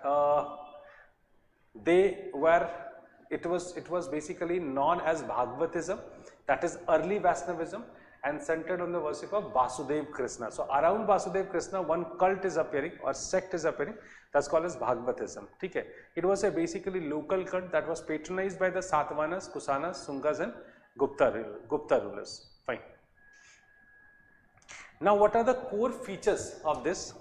they were. It was basically known as Bhagavatism, that is early Vaishnavism, and centered on the worship of Vasudev Krishna. So around Vasudev Krishna, one cult is appearing or sect is appearing, that's called as Bhagavatism. Okay. It was a basically local cult that was patronized by the Satavahanas, Kusanas, Sungas and Gupta rulers. Fine. Now what are the core features of this?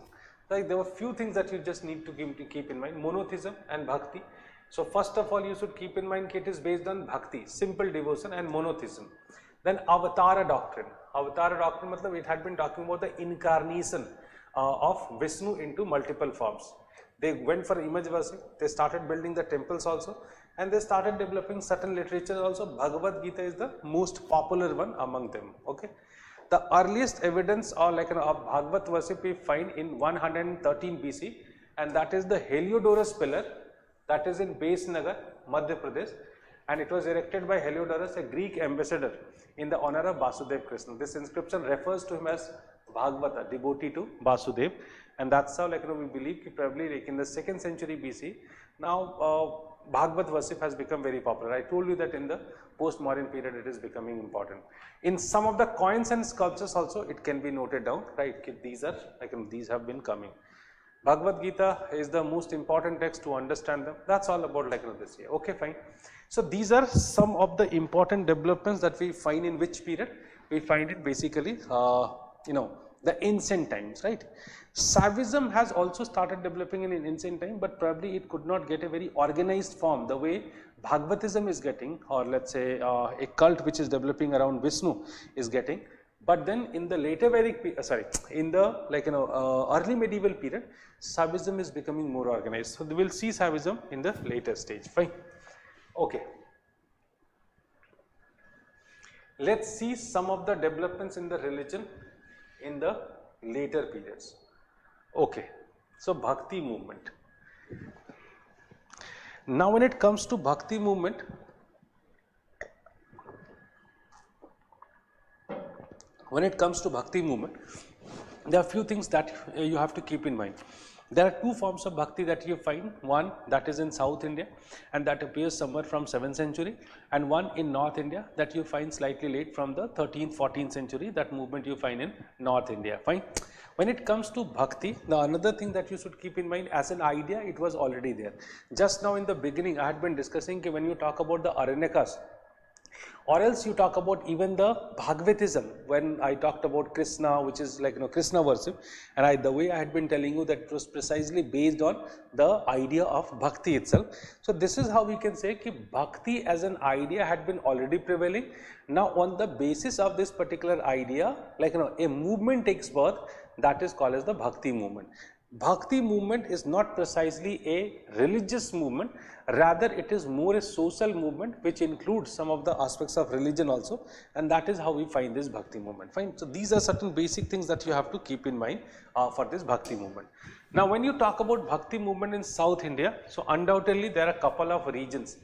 Like there were few things that you just need to keep in mind: monotheism and bhakti. So first of all, you should keep in mind it is based on bhakti, simple devotion, and monotheism. Then Avatara doctrine. Avatara doctrine means it had been talking about the incarnation of Vishnu into multiple forms. They went for image worship, they started building the temples also, and they started developing certain literature also. Bhagavad Gita is the most popular one among them. Okay. The earliest evidence of Bhagavat worship we find in 113 BC, and that is the Heliodorus pillar. That is in Besnagar, Madhya Pradesh, and it was erected by Heliodorus, a Greek ambassador, in the honor of Vasudev Krishna. This inscription refers to him as Bhagavata, devotee to Vasudev, and that's how we believe probably in the 2nd century BC. Now Bhagavat worship has become very popular. I told you that in the post-modern period it is becoming important. In some of the coins and sculptures also it can be noted down, right? These are these have been coming. Bhagavad Gita is the most important text to understand them. That's all about this year. Okay, fine. So these are some of the important developments that we find in which period? We find it basically, the ancient times, right? Shaivism has also started developing in ancient time, but probably it could not get a very organized form the way Bhagavatism is getting, or let's say a cult which is developing around Vishnu is getting. But then in the later Vedic, in the early medieval period, Shaivism is becoming more organized. So we will see Shaivism in the later stage. Fine. Okay. Let's see some of the developments in the religion in the later periods. Okay. So Bhakti movement. Now when it comes to Bhakti movement, there are few things that you have to keep in mind. There are two forms of bhakti that you find. One that is in South India, and that appears somewhere from 7th century, and one in North India that you find slightly late from the 13th, 14th century. That movement you find in North India. Fine. When it comes to bhakti, now another thing that you should keep in mind, as an idea, it was already there. Just now in the beginning, I had been discussing when you talk about the Aranyakas, or else you talk about even the Bhagavatism, when I talked about Krishna, which is Krishna worship, and the way I had been telling you that it was precisely based on the idea of bhakti itself. So this is how we can say that bhakti as an idea had been already prevailing. Now on the basis of this particular idea, a movement takes birth, that is called as the Bhakti movement. Bhakti movement is not precisely a religious movement, rather it is more a social movement which includes some of the aspects of religion also, and that is how we find this Bhakti movement. Fine. So these are certain basic things that you have to keep in mind for this Bhakti movement. Now when you talk about Bhakti movement in South India, so undoubtedly there are a couple of regions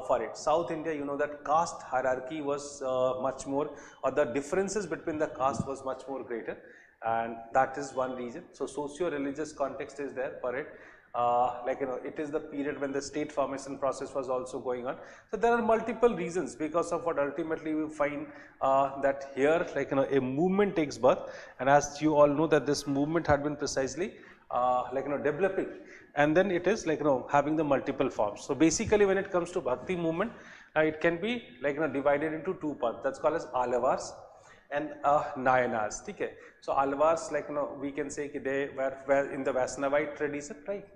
for it. South India, you know that caste hierarchy was much more, or the differences between the caste was much more greater, and that is one reason. So socio-religious context is there for it. it is the period when the state formation process was also going on. So there are multiple reasons, because of what ultimately we find that here a movement takes birth, and as you all know that this movement had been precisely developing, and then it is having the multiple forms. So basically when it comes to Bhakti movement, it can be divided into two parts, that's called as Alavars and Nayanars. Okay. So Alvars, we can say they were in the Vaishnavite tradition, right?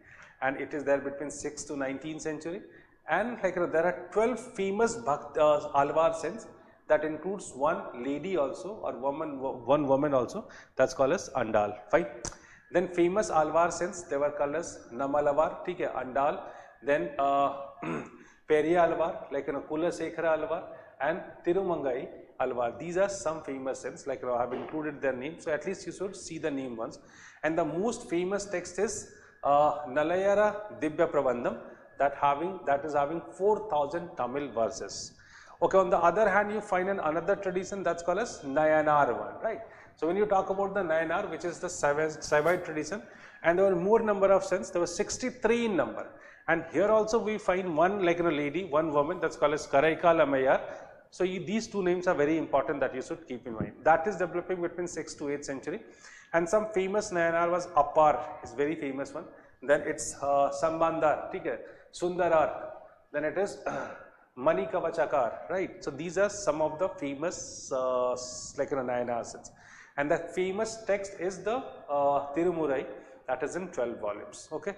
And it is there between 6th to 19th century. And there are 12 famous Alvar saints, that includes one lady also, or one woman also, that's called as Andal. Fine. Then famous Alvar saints, they were called as Namalavar, okay, Andal. Then Periya Alvar, Kulasekhara Alvar, and Tirumangai Alvar. These are some famous saints, I have included their names, so at least you should see the name once. And the most famous text is Nalayara Dibya Prabandham, that is having 4,000 Tamil verses. Okay, on the other hand, you find another tradition that's called as Nayanar one, right? So when you talk about the Nayanar, which is the Shaivite tradition, and there were more number of saints, there were 63 in number. And here also we find one lady, one woman, that's called as Karaika Lamayar. So these two names are very important that you should keep in mind. That is developing between 6th to 8th century. And some famous Nayanar was Appar, is very famous one. Then it's Sambandar, Sundarar. Then it is Manikavachakar, right? So these are some of the famous Nayanar saints. And the famous text is the Tirumurai, that is in 12 volumes. Okay.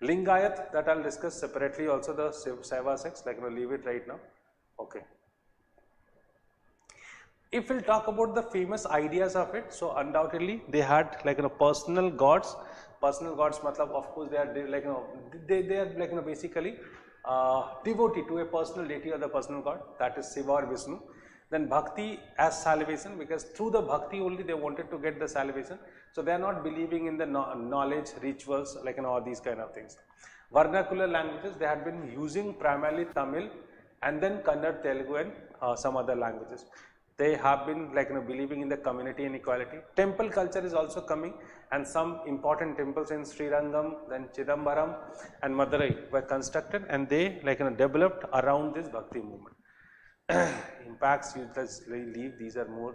Lingayat, that I'll discuss separately also, the Saiva sects, leave it right now. Okay. If we'll talk about the famous ideas of it, so undoubtedly they had personal gods. Personal gods, matlab, of course, they are they are basically devotee to a personal deity or the personal god, that is Shiva or Vishnu. Then Bhakti as salvation, because through the Bhakti only they wanted to get the salvation. So they are not believing in the knowledge, rituals, all these kind of things. Vernacular languages, they had been using primarily Tamil and then Kannada, Telugu, and some other languages. They have been believing in the community and equality. Temple culture is also coming, and some important temples in Srirangam, then Chidambaram and Madurai were constructed, and they developed around this Bhakti movement. Impacts, you just leave, these are more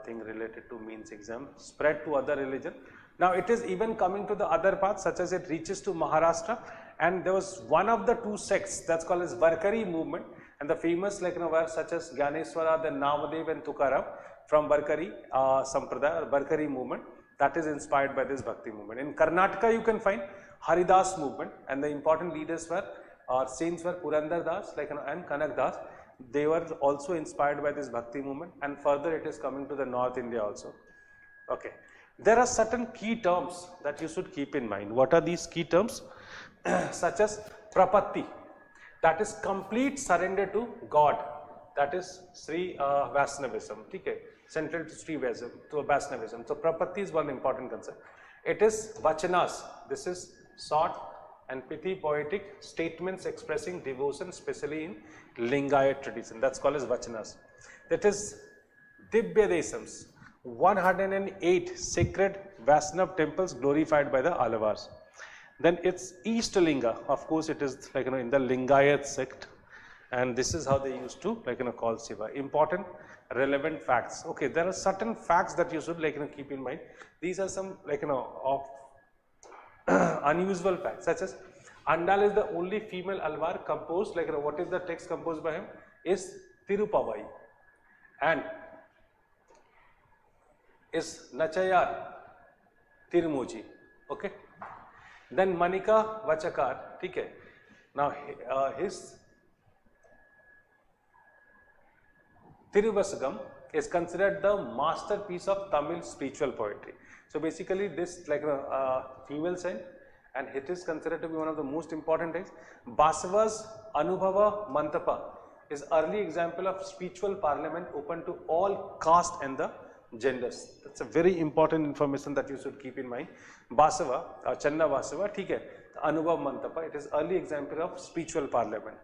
things related to means exam. Spread to other religion. Now it is even coming to the other paths, such as it reaches to Maharashtra, and there was one of the two sects that's called as Varkari movement, and the famous were such as Gyaneswara, then Namadev and Tukaram from Varkari Sampradaya or Varkari movement, that is inspired by this Bhakti movement. In Karnataka you can find Haridas movement, and the important leaders were saints were Purandar Das and Kanak Das. They were also inspired by this Bhakti movement, and further it is coming to the North India also. Okay. There are certain key terms that you should keep in mind. What are these key terms? Such as Prapatti, that is complete surrender to God, that is Sri Vaishnavism, okay, central to Sri Vaishnavism. So Prapatti is one important concept. It is Vachanas, this is short and pithy poetic statements expressing devotion, especially in Lingayat tradition, that's called as Vachanas. That is Dibya Desams, 108 sacred Vaishnav temples glorified by the Alavars. Then it's Eastlinga, of course it is in the Lingayat sect, and this is how they used to call Shiva. Important relevant facts. Okay, there are certain facts that you should keep in mind. These are some of unusual facts, such as Andal is the only female Alvar composed, what is the text composed by him? Is Tirupavai, and is Nachayar Tirumuji. Okay. Then Manika Vachakar, okay. Now his Tiruvasagam is considered the masterpiece of Tamil spiritual poetry. So basically this female saint, and it is considered to be one of the most important things. Basava's Anubhava Mantapa is early example of spiritual parliament open to all caste and the genders. That's a very important information that you should keep in mind. Basava, Channa Basava, okay, Anubhav Mantapa, it is early example of spiritual parliament.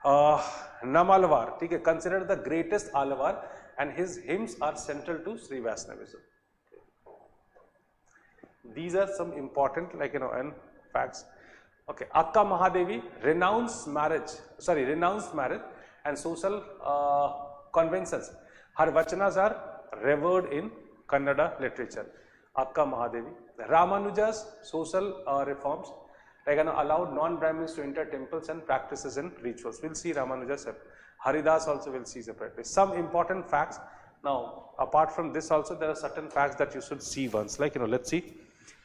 Namalvar, okay, considered the greatest Alavar, and his hymns are central to Sri Vaishnavism. These are some important and facts. Okay, Akka Mahadevi renounced marriage and social conventions. Her vachanas are revered in Kannada literature. Akka Mahadevi. Ramanuja's social reforms, like allowed non-Brahmins to enter temples and practices and rituals. We'll see Ramanuja separately. Haridas also will see separately. Some important facts. Now, apart from this also, there are certain facts that you should see once. Like, let's see.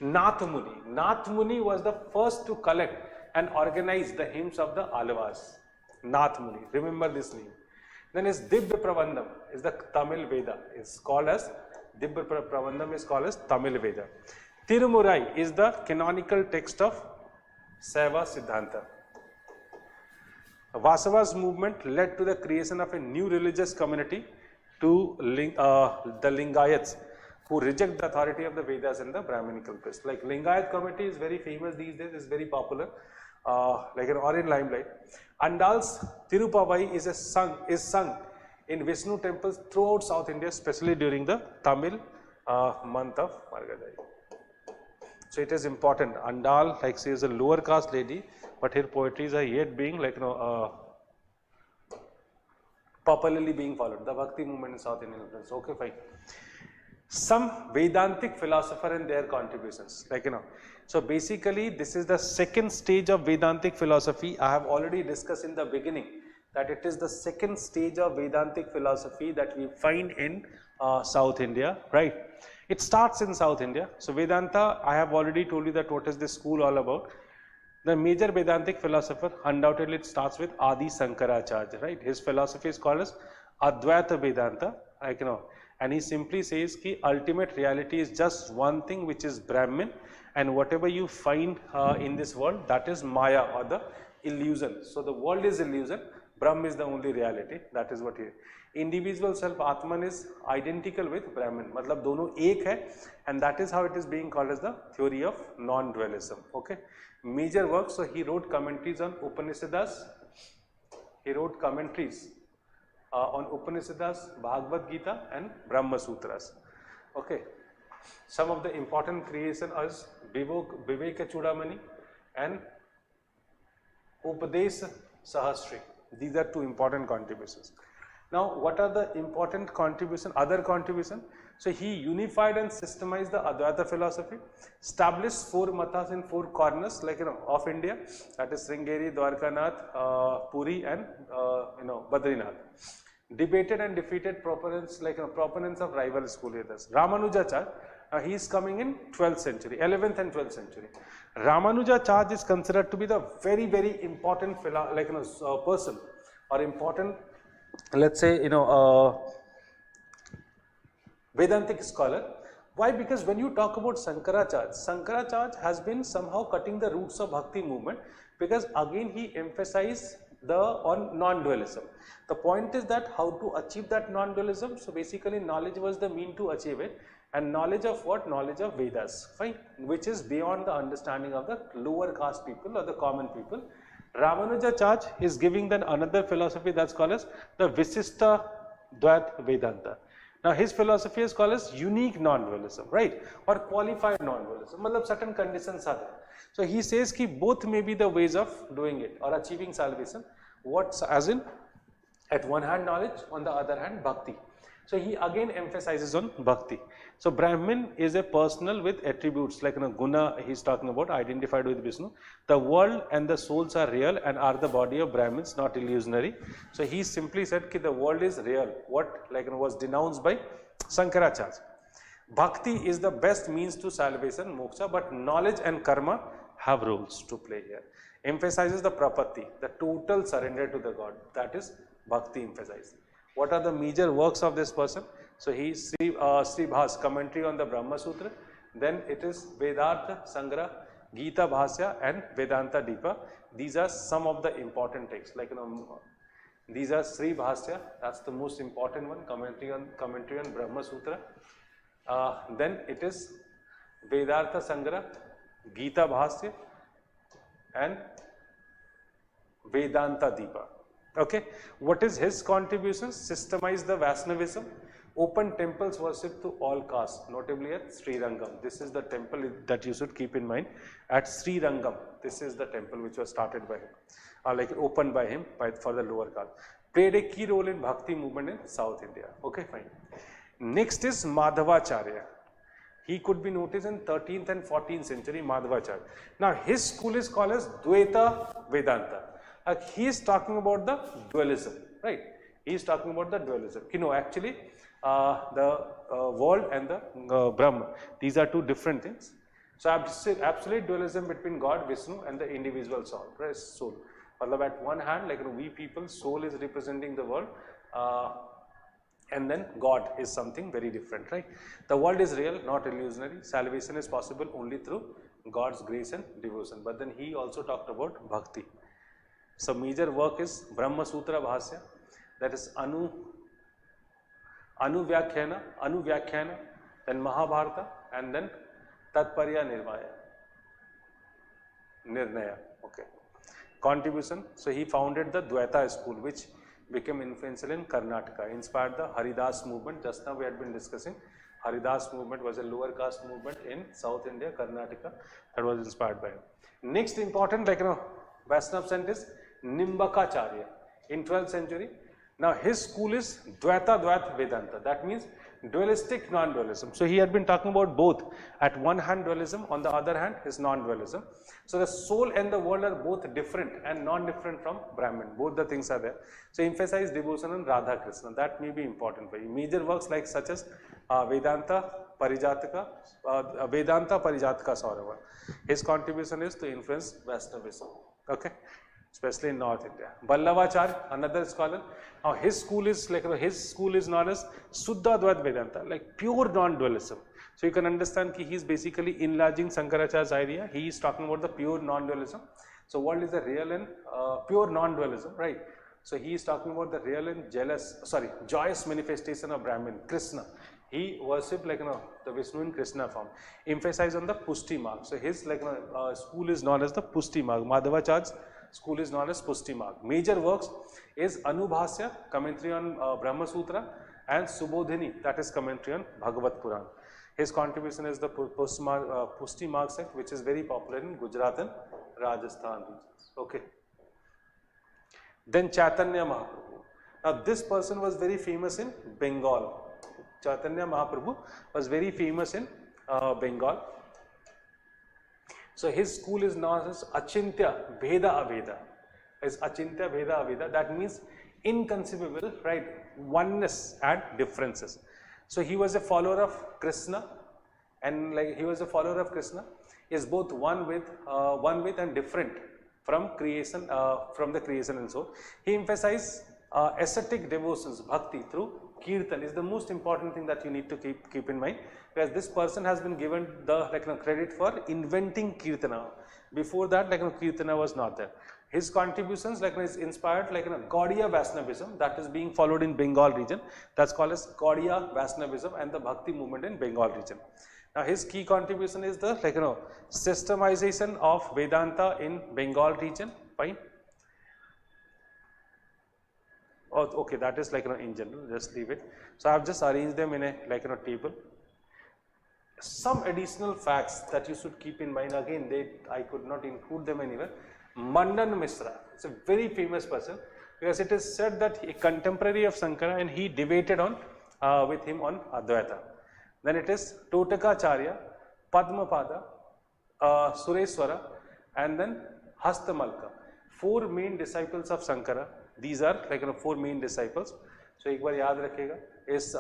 Nath Muni. Nath Muni was the first to collect and organize the hymns of the Alavas. Nath Muni. Remember this name. Then is Dibya Pravandam, is the Tamil Veda. It's called as Dibya Pravandam is called as Tamil Veda. Tirumurai is the canonical text of Saiva Siddhanta. Vasava's movement led to the creation of a new religious community to the Lingayats, who reject the authority of the Vedas and the Brahminical priest. Like Lingayat community is very famous these days, is very popular, or in limelight. Andal's Tirupavai is sung in Vishnu temples throughout South India, especially during the Tamil month of Margadai. So it is important. Andal, like she is a lower caste lady, but her poetries are yet being popularly being followed. The Bhakti movement in South Indian influence. Okay, fine. Some Vedantic philosopher and their contributions, so basically this is the second stage of Vedantic philosophy. I have already discussed in the beginning that it is the second stage of Vedantic philosophy that we find in South India, right? It starts in South India. So Vedanta, I have already told you that what is this school all about. The major Vedantic philosopher, undoubtedly it starts with Adi Sankaracharya, right? His philosophy is called as Advaita Vedanta, and he simply says that ultimate reality is just one thing, which is Brahman, and whatever you find in this world, that is Maya or the illusion. So the world is illusion, Brahm is the only reality. That is what he. Individual self Atman is identical with Brahman, matlab dono ek hai, and that is how it is being called as the theory of non-dualism. Okay, major works. So he wrote commentaries on Upanishads. He wrote commentaries on Upanishads, Bhagavad Gita and Brahma Sutras. Okay, some of the important creation is Viveka Chudamani and Upadesh Sahasri. These are two important contributions. Now, what are the important contribution, other contribution? So he unified and systemized the Advaita philosophy, established four matas in four corners, of India, that is Sringeri, Dwarkanath, Puri and Badrinath. Debated and defeated proponents of rival school leaders. Ramanujacharya, he is coming in 12th century, 11th and 12th century. Ramanujacharya is considered to be the very, very important person or important, let's say, Vedantic scholar. Why? Because when you talk about Sankaracharya has been somehow cutting the roots of Bhakti movement, because again he emphasized on non-dualism. The point is that how to achieve that non-dualism. So basically knowledge was the mean to achieve it, and knowledge of what? Knowledge of Vedas, fine, which is beyond the understanding of the lower caste people or the common people. Ramanujacharya is giving then another philosophy that's called as the Visishta Dvait Vedanta. Now his philosophy is called as unique non-dualism, right, or qualified non-dualism. Matlab certain conditions are there. So he says that both may be the ways of doing it or achieving salvation. What, as in, at one hand knowledge, on the other hand bhakti. So he again emphasizes on bhakti. So Brahman is a personal with attributes like guna, he is talking about, identified with Vishnu. The world and the souls are real and are the body of Brahmins, not illusionary. So he simply said that the world is real, what was denounced by Sankaracharya. Bhakti is the best means to salvation, moksha, but knowledge and karma have roles to play here. Emphasizes the prapatti, the total surrender to the God. That is bhakti emphasized. What are the major works of this person? So he is Sri Bhas, commentary on the Brahma Sutra. Then it is Vedartha Sangra, Gita Bhasya and Vedanta Deepa. These are some of the important texts. These are Sri Bhasya, that's the most important one, commentary on Brahma Sutra. Then it is Vedartha Sangra, Gita Bhasya and Vedanta Deepa. Okay, what is his contribution? Systemize the Vaishnavism, open temples worship to all castes, notably at Srirangam. This is the temple that you should keep in mind at Srirangam. This is the temple which was started by him, like opened by him for the lower caste. Played a key role in Bhakti movement in South India. Okay, fine. Next is Madhavacharya. He could be noticed in 13th and 14th century, Madhavacharya. Now his school is called as Dvaita Vedanta. He is talking about the dualism, right? He is talking about the dualism. You know, actually the world and the Brahman, these are two different things. So absolute dualism between God, Vishnu, and the individual soul, right? Soul. At one hand, like we people, soul is representing the world, and then God is something very different, right? The world is real, not illusionary. Salvation is possible only through God's grace and devotion. But then he also talked about bhakti. So major work is Brahma Sutra Bhasya, that is Anuvyakhana, then Mahabharata, and then Tatparya Nirnaya. Okay. Contribution. So he founded the Dvaita school, which became influential in Karnataka, inspired the Haridas movement. Just now we had been discussing Haridas movement was a lower caste movement in South India, Karnataka, that was inspired by him. Next important, like Vaishnav saint is Nimbakacharya in 12th century. Now his school is Dvaita Vedanta, that means dualistic non-dualism. So he had been talking about both. At one hand dualism, on the other hand is non-dualism. So the soul and the world are both different and non-different from Brahman. Both the things are there. So emphasize devotion on Radha Krishna. That may be important for you. Major works like such as Vedanta Parijataka Saurava. His contribution is to influence Vaishnavism. Okay. Especially in North India. Ballavacharya, another scholar. Now his school is known as Suddha Dvaita Vedanta, like pure non-dualism. So you can understand that he is basically enlarging Shankaracharya's idea. He is talking about the pure non-dualism. So world is a real and pure non-dualism, right? So he is talking about the real and joyous manifestation of Brahman, Krishna. He worshipped the Vishnu in Krishna form. Emphasize on the Pushti Marg. So his school is known as the Pushti Marg. Madhavacharya's school is known as Pushti Marg. Major works is Anubhasya, commentary on Brahma Sutra, and Subodhini, that is commentary on Bhagavad Puran. His contribution is the Pushti Marg sect, which is very popular in Gujarat and Rajasthan regions. Okay. Then Chaitanya Mahaprabhu. Now this person was very famous in Bengal. Chaitanya Mahaprabhu was very famous in Bengal. So his school is known as Achintya Bheda Aveda. Is Achintya Bheda Aveda. That means inconceivable, right? Oneness and differences. So he was a follower of Krishna, and is both one with and different from creation, from the creation and so. He emphasized ascetic devotions, bhakti through kirtan is the most important thing that you need to keep in mind, because this person has been given the credit for inventing kirtana. Before that, kirtana was not there. His contributions is inspired Gaudiya Vaishnavism that is being followed in Bengal region. That's called as Gaudiya Vaishnavism and the Bhakti movement in Bengal region. Now his key contribution is the systemization of Vedanta in Bengal region. Fine. Oh, okay, that is in general, just leave it. So I have just arranged them in a table. Some additional facts that you should keep in mind, again I could not include them anywhere. Mandan Mishra, it's a very famous person, because it is said that a contemporary of Shankara, and he debated on with him on Advaita. Then it is Totakacharya, Padmapada, Sureswara, and then Hastamalka. Four main disciples of Shankara. These are four main disciples. So एक बार याद रखिएगा, इस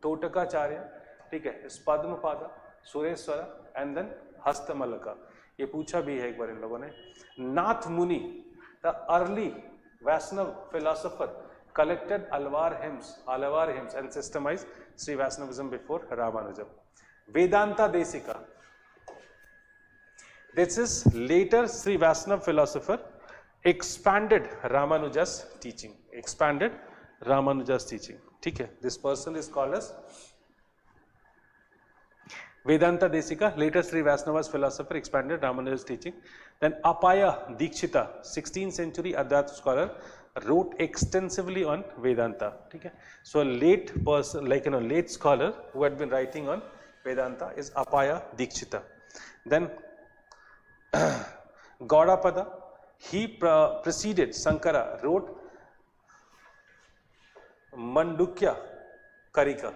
Totakacharya, ठीक है, इस Padmapada, Sureswara, and then Hastamalaka. ये पूछा भी है एक बार इन लोगों ने. Nath Muni, the early Vaishnav philosopher, collected Alvar hymns and systemized Sri Vaishnavism before Ramanuja. Vedanta Desika. This is later Sri Vaishnav philosopher, expanded Ramanuja's teaching. ठीक है. This person is called as Vedanta Desika, later Sri Vaishnava's philosopher, expanded Ramanuja's teaching. Then Apaya Dikshita, 16th century Advaita scholar, wrote extensively on Vedanta. Okay? So a late person, like late scholar who had been writing on Vedanta is Apaya Dikshita. Then Gaudapada, he preceded Sankara, wrote Mandukya Karika,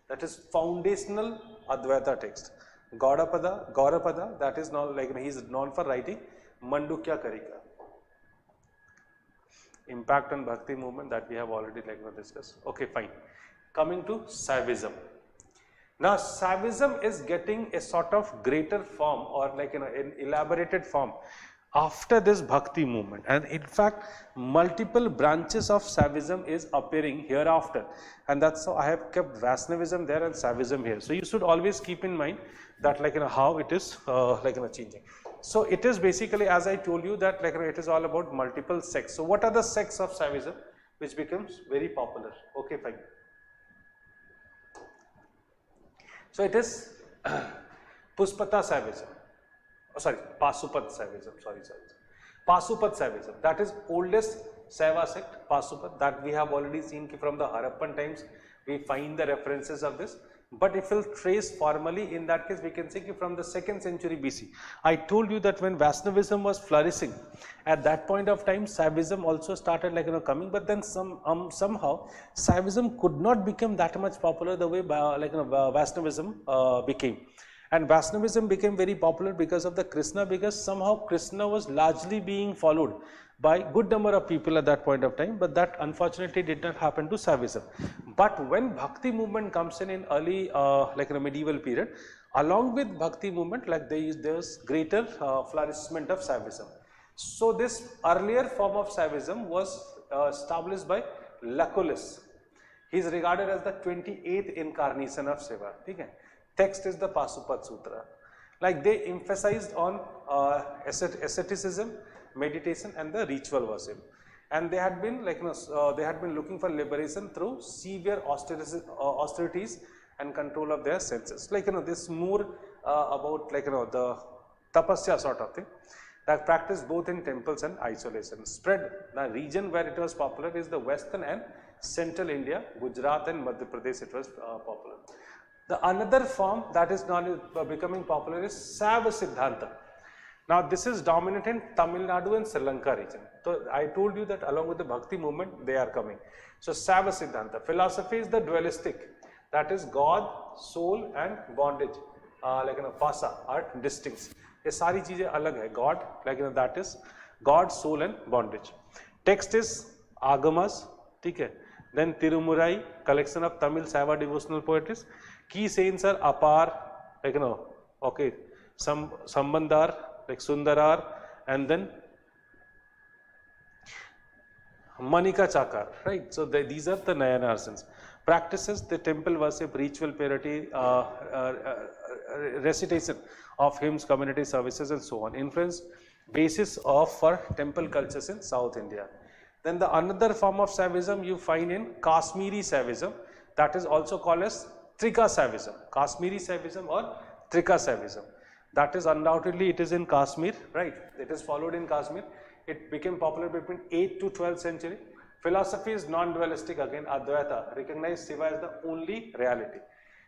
that is foundational Advaita text. Gaudapada, that is known, like he is known for writing Mandukya Karika. Impact on Bhakti movement, that we have already discussed. Okay, fine. Coming to Shaivism. Now, Shaivism is getting a sort of greater form, or an elaborated form after this Bhakti movement, and in fact multiple branches of Shaivism is appearing hereafter, and that's how I have kept Vaishnavism there and Shaivism here. So you should always keep in mind that how it is changing. So it is basically, as I told you, that it is all about multiple sects. So what are the sects of Shaivism which becomes very popular? Okay, fine. So it is Puspata Shaivism. Oh, sorry, Pasupat Shaivism. Pasupat Shaivism. That is oldest Shaiva sect, Pasupat, that we have already seen from the Harappan times. We find the references of this. But if we'll trace formally, in that case, we can say from the 2nd century BC. I told you that when Vaishnavism was flourishing, at that point of time, Shaivism also started coming. But then somehow Shaivism could not become that much popular the way Vaishnavism became. And Vaishnavism became very popular because of the Krishna, because somehow Krishna was largely being followed by good number of people at that point of time, but that unfortunately did not happen to Shaivism. But when Bhakti movement comes in early medieval period, along with Bhakti movement, there's greater flourishment of Shaivism. So this earlier form of Shaivism was established by Lucullus. He is regarded as the 28th incarnation of Shiva. Okay? Text is the Pasupat Sutra. They emphasized on asceticism, meditation, and the ritual worship, and they had been looking for liberation through severe austerities and control of their senses. This more about the tapasya sort of thing, that practiced both in temples and isolation. Spread, the region where it was popular is the western and central India, Gujarat and Madhya Pradesh. It was popular. The another form that is now becoming popular is Saiva Siddhanta. Now this is dominant in Tamil Nadu and Sri Lanka region. So I told you that along with the Bhakti movement, they are coming. So Saiva Siddhanta. Philosophy is the dualistic, that is God, soul and bondage. Phasa are distinct. ये सारी चीजें अलग है. God, that is God, soul and bondage. Text is Agamas, ठीक है. Then Tirumurai, collection of Tamil Saiva devotional poetry. Key saints are Apar, okay, Sambandar, Sundarar, and then Manika Chakar, right? So these are the Nayanarsins. Practices the temple worship, ritual purity, recitation of hymns, community services, and so on. Influence basis for temple cultures in South India. Then the another form of Shaivism you find in Kashmiri Shaivism, that is also called as Trika Shaivism. Kashmiri Shaivism or Trika Shaivism. That is undoubtedly, it is in Kashmir, right? It is followed in Kashmir. It became popular between 8th to 12th century. Philosophy is non-dualistic again, Advaita, recognize Shiva as the only reality.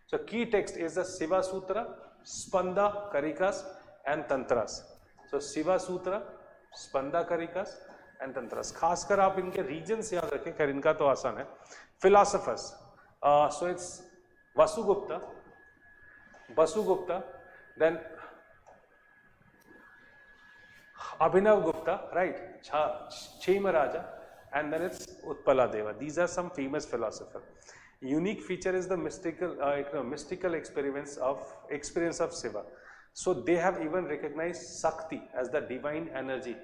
So key text is the Shiva Sutra, Spanda Karikas and Tantras. So Shiva Sutra, Spanda Karikas and Tantras. खासकर आप इनके regions याद रखें, खैर इनका तो आसान है. Philosophers, so it's Vasugupta, then Abhinav Gupta, right? Chemaraja, and then it's Utpala Deva. These are some famous philosophers. Unique feature is the mystical experience of Shiva. So they have even recognized Shakti as the divine energy,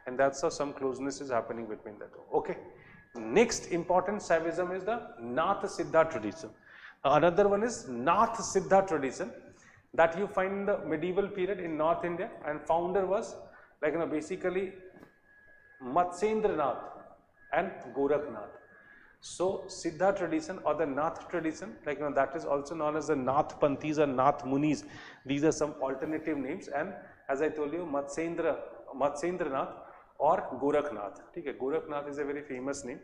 and that's how some closeness is happening between the two. Okay. Next important Shaivism is the Nath Siddha tradition. Another one is Nath Siddha tradition that you find in the medieval period in North India, and founder was basically Matsyendranath and Gorakhnath. So Siddha tradition or the Nath tradition, that is also known as the Nath Panthis or Nath Munis. These are some alternative names, and as I told you, Matsyendranath or Gorakhnath. Okay, Gorakhnath is a very famous name.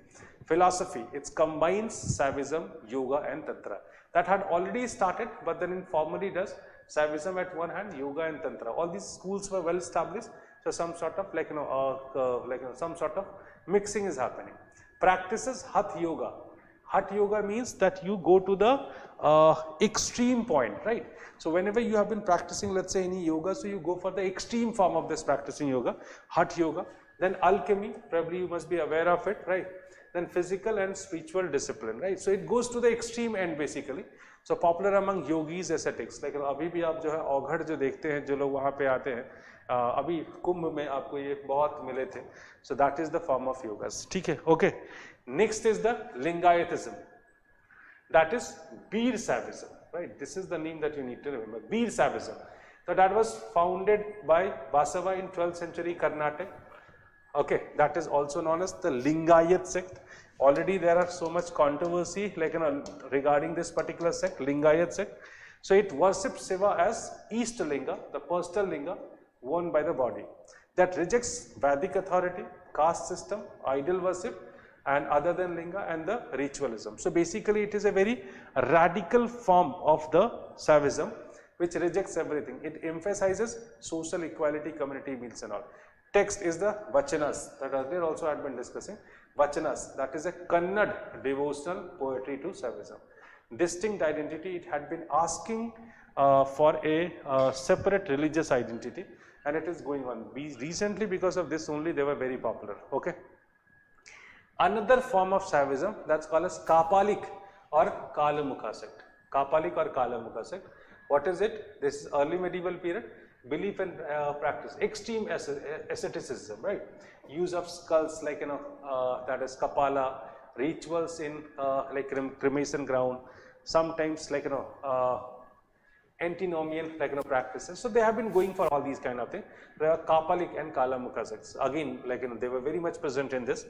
Philosophy, it combines Shaivism, Yoga and Tantra. That had already started, but then informally does Shaivism at one hand, Yoga and Tantra. All these schools were well established, so some sort of some sort of mixing is happening. Practices Hatha Yoga. Hatha Yoga means that you go to the extreme point, right? So whenever you have been practicing, let's say any yoga, so you go for the extreme form of this practicing yoga, Hatha Yoga. Then alchemy, probably you must be aware of it, right? Then physical and spiritual discipline, right? So it goes to the extreme end basically. So popular among yogis, ascetics. Like अभी भी आप जो है औघड़ जो देखते हैं, जो लोग वहाँ पे आते हैं, अभी कुंभ में आपको ये बहुत मिले थे. So that is the form of yogas. ठीक है, okay. Next is the Lingayatism. That is Beer Shaivism, right? This is the name that you need to remember. Beer Shaivism. So that was founded by Basava in 12th century Karnataka. Okay, that is also known as the Lingayat sect. Already there are so much controversy regarding this particular sect, Lingayat sect. So it worships Shiva as East Linga, the personal linga worn by the body. That rejects Vedic authority, caste system, idol worship, and other than linga and the ritualism. So basically it is a very radical form of the Shaivism which rejects everything. It emphasizes social equality, community meals and all. Text is the Vachanas that earlier also had been discussing. Vachanas, that is a Kannada devotional poetry to Shaivism. Distinct identity, it had been asking for a separate religious identity, and it is going on. Recently because of this only they were very popular. Okay. Another form of Shaivism, that's called as Kapalik or Kalamukha sect. Kapalik or Kalamukha sect. What is it? This is early medieval period. Belief and practice, extreme asceticism, right? Use of skulls like that is Kapala, rituals in like cremation ground, sometimes like antinomian like practices. So they have been going for all these kind of things. There are Kapalik and Kalamukha sects. Again, like they were very much present in this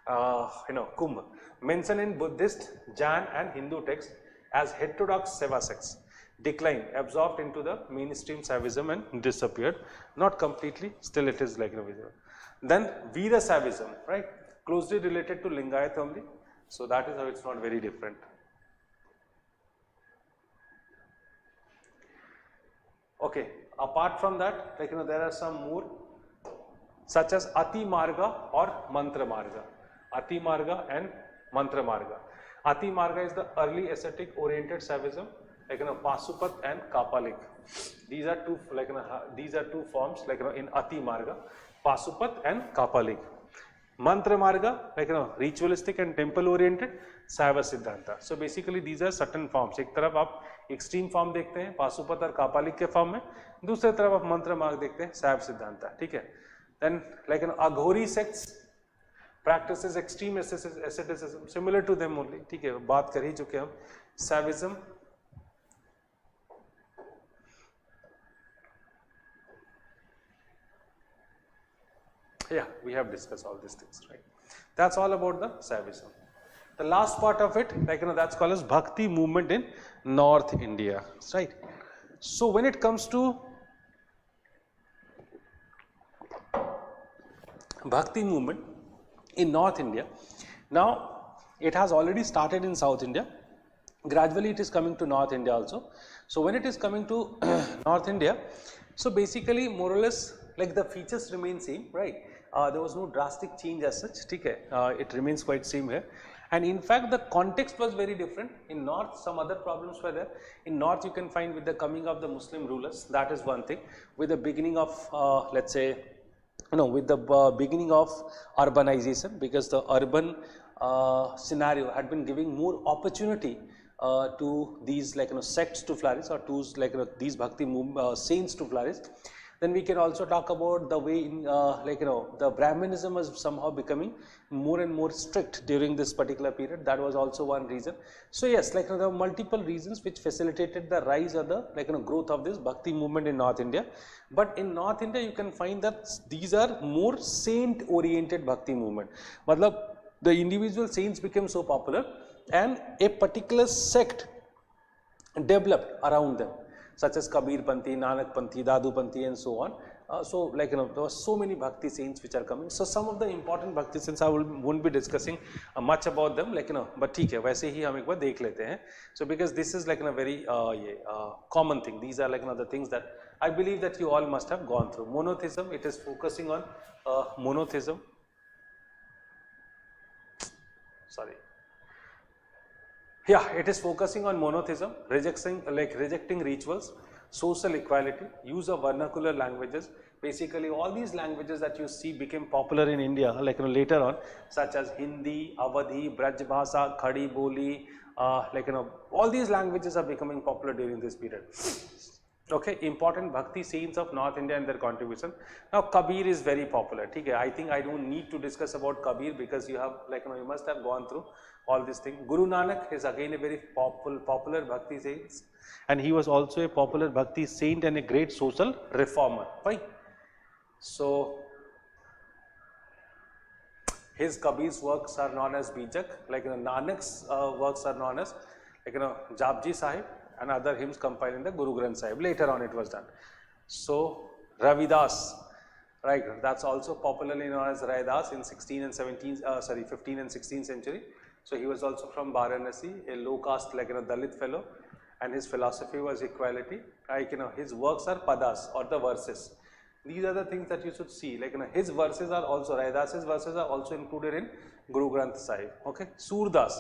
Kumbh. Mentioned in Buddhist, Jain and Hindu texts as heterodox Seva sects. Declined, absorbed into the mainstream Shaivism and disappeared. Not completely, still it is like visible. Then Veera Shaivism, right? Closely related to Lingayat only. So that is how it's not very different. Okay, apart from that, like there are some more such as Ati Marga or Mantra Marga. Ati Marga and Mantra Marga. Ati Marga is the early ascetic oriented Shaivism, like Pasupat and Kapalik. These are two forms like in Ati Marga, Pasupat and Kapalik. Mantra Marga, like ritualistic and temple oriented, Shaiva Siddhanta. So basically these are certain forms. एक तरफ आप extreme form देखते हैं पाशुपत और कापालिक के form में, दूसरे तरफ आप मंत्र मार्ग देखते हैं शैव सिद्धांत, ठीक है. Then like Aghori sects practices extreme asceticism, similar to them only, ठीक है. बात कर ही चुके हम. Shaivism, yeah, we have discussed all these things, right? That's all about the Shaivism. The last part of it, like that's called as Bhakti movement in North India, right? So when it comes to Bhakti movement in North India, now it has already started in South India. Gradually it is coming to North India also. So when it is coming to North India, so basically more or less like the features remain same, right? There was no drastic change as such, okay? It remains quite same here. And in fact the context was very different. In North some other problems were there. In North you can find with the coming of the Muslim rulers, that is one thing. With the beginning of let's say, with the beginning of urbanization, because the urban scenario had been giving more opportunity to these like sects to flourish, or to like these Bhakti saints to flourish. Then we can also talk about the way in the Brahmanism was somehow becoming more and more strict during this particular period. That was also one reason. So yes, there are multiple reasons which facilitated the rise or the growth of this Bhakti movement in North India. But in North India you can find that these are more saint oriented Bhakti movement. Matlab, the individual saints became so popular and a particular sect developed around them, such as Kabir Panthi, Nanak Panthi, Dadu Panthi and so on. So like there were so many bhakti saints which are coming. So some of the important bhakti saints I won't be discussing much about them, like but ठीक है, वैसे ही हम एक बार देख लेते हैं. So because this is like very common thing. These are like the things that I believe that you all must have gone through. Monotheism, it is focusing on monotheism. Sorry. Yeah, it is focusing on monotheism, rejecting rituals, social equality, use of vernacular languages. Basically, all these languages that you see became popular in India, like later on, such as Hindi, Awadhi, Braj Bhasha, Khadi Boli, all these languages are becoming popular during this period. Okay, important bhakti saints of North India and their contribution. Now, Kabir is very popular. Okay, I think I don't need to discuss about Kabir because you have you must have gone through all these things. Guru Nanak is again a very popular bhakti saint, and he was also a popular bhakti saint and a great social reformer. Fine. So, his Kabir's works are known as Bijak, Nanak's works are known as Japji Sahib, and other hymns compiled in the Guru Granth Sahib. Later on it was done. So, Ravidas, right, that's also popularly known as Raidas in 15 and 16th century. So, he was also from Varanasi, a low caste Dalit fellow, and his philosophy was equality. His works are padas or the verses. These are the things that you should see, his verses are also, Raidas's verses are also included in Guru Granth Sahib. Okay, Surdas,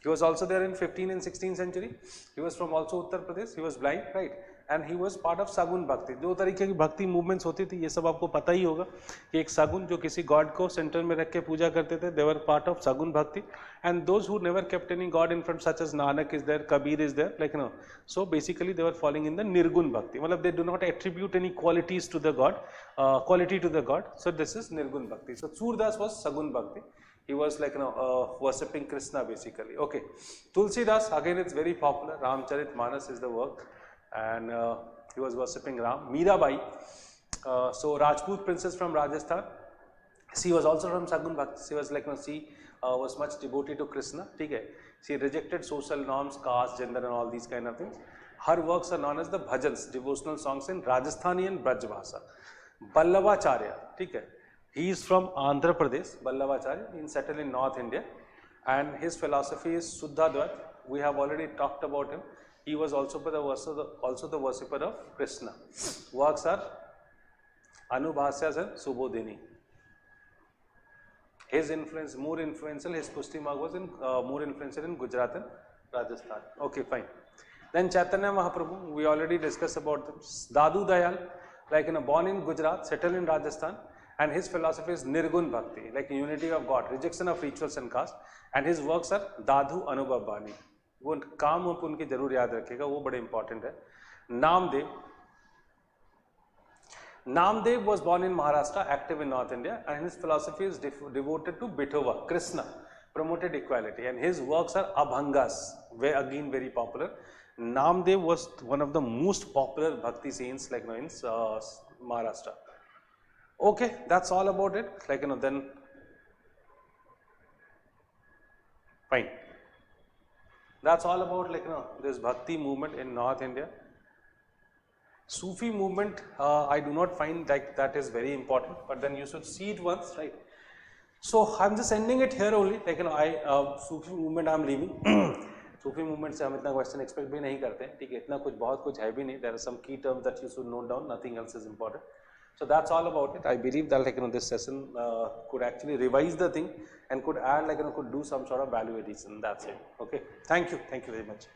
he was also there in 15th and 16th century. He was from also Uttar Pradesh. He was blind, right? And he was part of Sagun Bhakti. दो तरीके की भक्ति movements होती थी, ये सब आपको पता ही होगा कि एक सगुन जो किसी गॉड को सेंटर में रख के पूजा करते थे, they were part of Sagun Bhakti. And those who never kept any god in front, such as Nanak is there, Kabir is there, so basically they were falling in the Nirgun Bhakti. Matlab they do not attribute any qualities to the god, quality to the god. So this is Nirgun Bhakti. So Surdas was Sagun Bhakti. He was worshipping Krishna basically. Okay, Tulsidas, again it's very popular. Ramcharit Manas is the work, and he was worshipping Ram. Mirabai, so Rajput princess from Rajasthan. She was also from Sagun Bhakti. She was she was much devoted to Krishna. Okay, she rejected social norms, caste, gender, and all these kind of things. Her works are known as the bhajans, devotional songs in Rajasthani and Braj Bhasha. Ballavacharya, okay. He is from Andhra Pradesh, Ballavacharya, he settled in North India, and his philosophy is Suddhadvat. We have already talked about him. He was also the worshipper of Krishna. Works are Anubhasyas and Subodhini. His influence, more influential, his Pushti Marg was more influential in Gujarat and Rajasthan. Okay, fine. Then Chaitanya Mahaprabhu, we already discussed about them. Dadu Dayal, born in Gujarat, settled in Rajasthan. And his philosophy is Nirgun Bhakti, unity of God, rejection of rituals and caste. And his works are Dadhu Anubhav Bani. वो काम आप उनके जरूर याद रखिएगा, वो बड़े important है. Namdev was born in Maharashtra, active in North India, and his philosophy is devoted to Vitova, Krishna, promoted equality, and his works are Abhangas, again very popular. Namdev was one of the most popular bhakti saints in Maharashtra. Okay, that's all about it. Then fine. That's all about this bhakti movement in North India. Sufi movement, I do not find that is very important, but then you should see it once, right? So I'm just ending it here only. Sufi movement I'm leaving. Sufi movement से हम इतना question expect भी नहीं करते हैं, ठीक है? इतना कुछ बहुत कुछ है भी नहीं. There are some key terms that you should note down. Nothing else is important. So that's all about it. I believe that this session could actually revise the thing and could add could do some sort of value addition. That's it. Okay. Thank you very much.